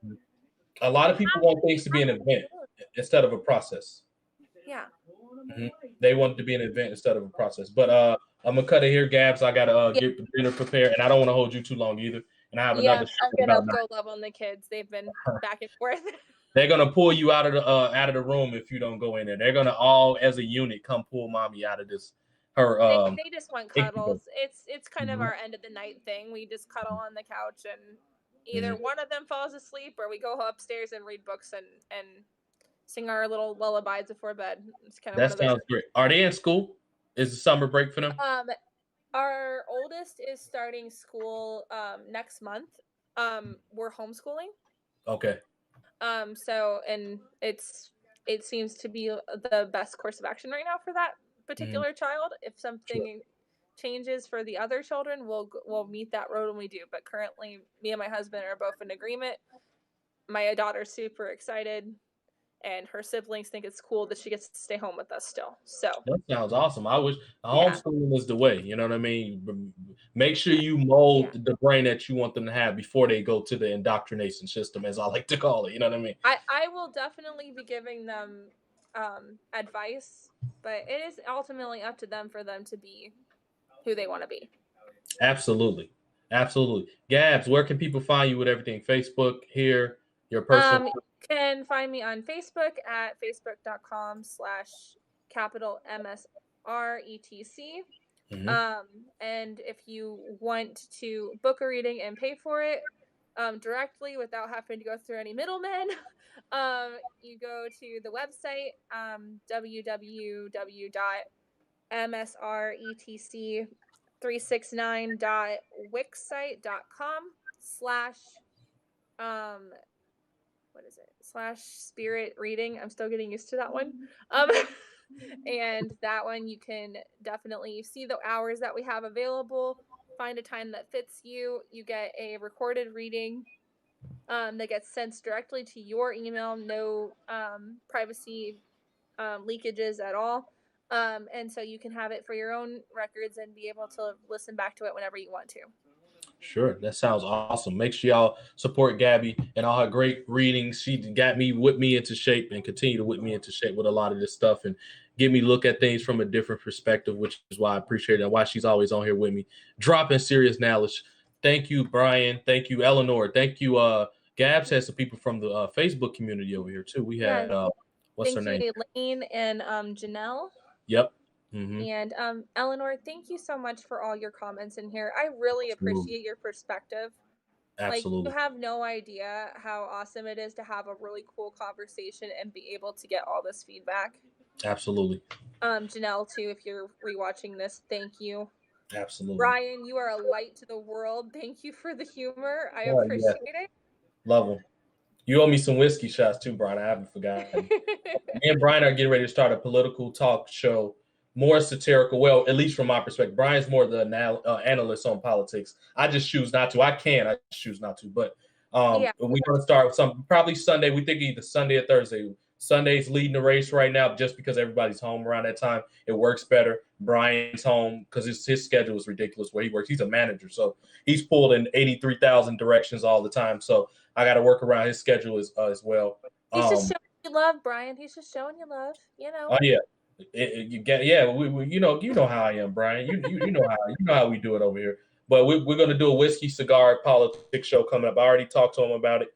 A lot of people want things to be an event instead of a process. Yeah. Mm-hmm. They want it to be an event instead of a process. But I'm gonna cut it here, Gabs. I gotta get the dinner prepared, and I don't want to hold you too long either. And I have another. I'm gonna go love on the kids. They've been back and forth. They're gonna pull you out of the room if you don't go in there. They're gonna all, as a unit, come pull mommy out of this. They just want cuddles. It's kind of our end of the night thing. We just cuddle on the couch, and either one of them falls asleep, or we go upstairs and read books and sing our little lullabies before bed. It's kind of that sounds great. Are they in school? Is the summer break for them? Our oldest is starting school next month. We're homeschooling. Okay. So, and it seems to be the best course of action right now for that particular child. If something changes for the other children, we'll meet that road when we do. But currently, me and my husband are both in agreement. My daughter's super excited, and her siblings think it's cool that she gets to stay home with us still. So that sounds awesome. I wish homeschooling is the way. You know what I mean? Make sure you mold the brain that you want them to have before they go to the indoctrination system, as I like to call it. You know what I mean? I will definitely be giving them advice, but it is ultimately up to them for them to be who they want to be. Absolutely. Gabs, where can people find you with everything? Facebook, here, your personal. You can find me on Facebook at facebook.com/MSRETC. And if you want to book a reading and pay for it directly without having to go through any middlemen, you go to the website, www.msretc369.wixsite.com/ /spirit reading. I'm still getting used to that one. And that one, you can definitely see the hours that we have available, find a time that fits you. You get a recorded reading that gets sent directly to your email, no privacy leakages at all. And so you can have it for your own records and be able to listen back to it whenever you want to. Sure. That sounds awesome. Make sure y'all support Gabby and all her great readings. She whipped me into shape and continue to whip me into shape with a lot of this stuff and get me look at things from a different perspective, which is why I appreciate it and why she's always on here with me, dropping serious knowledge. Thank you, Brian. Thank you, Eleanor. Thank you. Gabs has some people from the Facebook community over here too. We had what's her name? Elaine and Janelle. Yep. And Eleanor, thank you so much for all your comments in here. I really appreciate your perspective. Absolutely. Like, you have no idea how awesome it is to have a really cool conversation and be able to get all this feedback. Absolutely. Janelle too, if you're rewatching this, thank you. Absolutely. Brian, you are a light to the world. Thank you for the humor. I appreciate it. Love them. You owe me some whiskey shots too, Brian. I haven't forgotten. Me and Brian are getting ready to start a political talk show, more satirical. Well, at least from my perspective, Brian's more the analyst on politics. I just choose not to. I choose not to. But we're going to start with something probably Sunday. We think either Sunday or Thursday. Sunday's leading the race right now just because everybody's home around that time. It works better. Brian's home because his schedule is ridiculous where he works. He's a manager, so he's pulled in 83,000 directions all the time. So I got to work around his schedule as well. He's just showing you love, Brian. He's just showing you love, you know. Oh yeah, we you know how I am, Brian. You know how we do it over here. But we're gonna do a whiskey cigar politics show coming up. I already talked to him about it.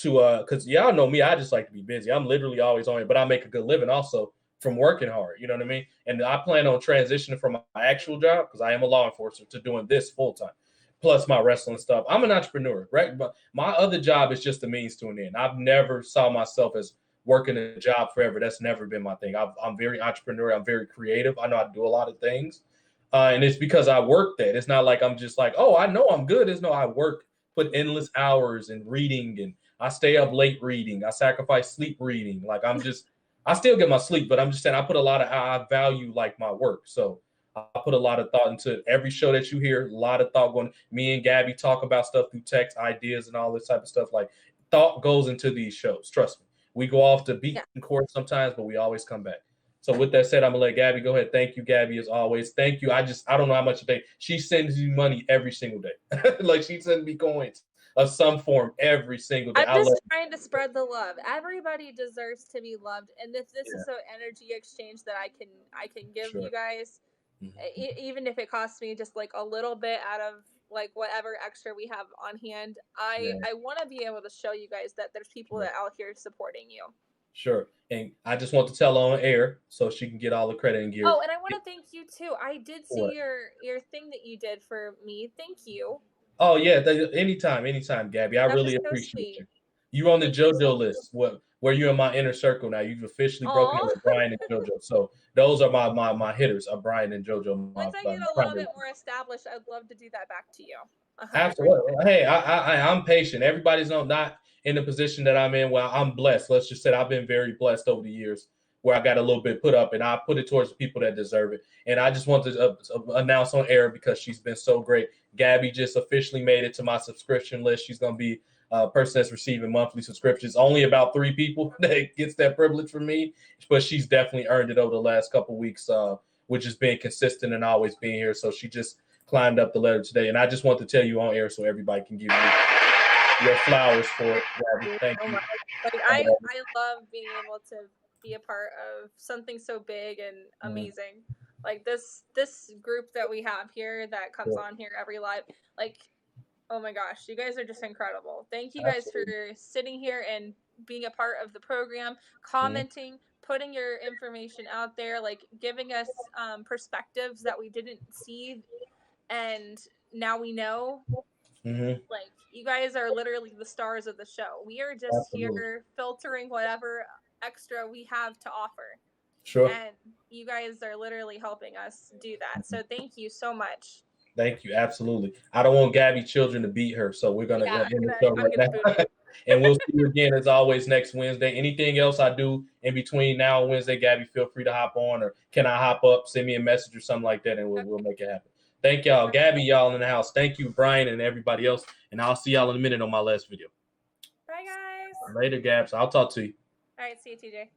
Because y'all know me, I just like to be busy. I'm literally always on it, but I make a good living also from working hard. You know what I mean? And I plan on transitioning from my actual job, because I am a law enforcement, to doing this full time, plus my wrestling stuff. I'm an entrepreneur, right? But my other job is just a means to an end. I've never saw myself as working a job forever. That's never been my thing. I'm very entrepreneurial. I'm very creative. I know how to do a lot of things. And it's because I work that. It's not like I'm just like, oh, I know I'm good. It's no, I work, put endless hours in reading, and I stay up late reading. I sacrifice sleep reading. Like I still get my sleep, but I'm just saying I value like my work. So I put a lot of thought into every show that you hear, a lot of thought going. Me and Gabby talk about stuff through text, ideas and all this type of stuff. Like thought goes into these shows. Trust me. We go off to beaten court sometimes, but we always come back. So with that said, I'm gonna let Gabby go ahead. Thank you, Gabby, as always. Thank you. I don't know how much you think. She sends you money every single day. Like she sends me coins of some form every single day. I'm just trying to spread the love. Everybody deserves to be loved, and if this is an energy exchange that I can give you guys, even if it costs me just like a little bit out of like whatever extra we have on hand, I want to be able to show you guys that there's people that out here supporting you. Sure. And I just want to tell her on air so she can get all the credit and gear. Oh, and I want to thank you too. I did see your thing that you did for me. Thank you. Oh yeah, anytime, Gabby. I really appreciate you. You're on the JoJo list. Where you're in my inner circle now. You've officially broken in with Brian and JoJo. So those are my hitters, are Brian and JoJo. Once I get a little bit more established, I'd love to do that back to you. Absolutely. Hey, I'm patient. Everybody's not in the position that I'm in. Well, I'm blessed. Let's just say I've been very blessed over the years, where I got a little bit put up, and I put it towards the people that deserve it. And I just want to announce on air, because she's been so great. Gabby just officially made it to my subscription list. She's going to be a person that's receiving monthly subscriptions. Only about 3 people that gets that privilege from me, but she's definitely earned it over the last couple of weeks, which is being consistent and always being here. So she just climbed up the ladder today. And I just want to tell you on air so everybody can give you your flowers for it, Gabby. Thank you. Like, I love being able to be a part of something so big and amazing. Like this group that we have here that comes on here every live, like, oh my gosh, you guys are just incredible. Thank you guys for sitting here and being a part of the program, commenting, putting your information out there, like giving us perspectives that we didn't see, and now we know. Like, you guys are literally the stars of the show. We are just here filtering whatever extra we have to offer. Sure. And you guys are literally helping us do that. So thank you so much. Thank you. Absolutely. I don't want Gabby children to beat her, so we're going to end the show right now. And we'll see you again, as always, next Wednesday. Anything else I do in between now and Wednesday, Gabby, feel free to hop on, or can I hop up, send me a message or something like that, and we'll make it happen. Thank y'all. Gabby, y'all in the house. Thank you, Brian, and everybody else. And I'll see y'all in a minute on my last video. Bye, guys. Later, Gabs. I'll talk to you. All right. See you, TJ.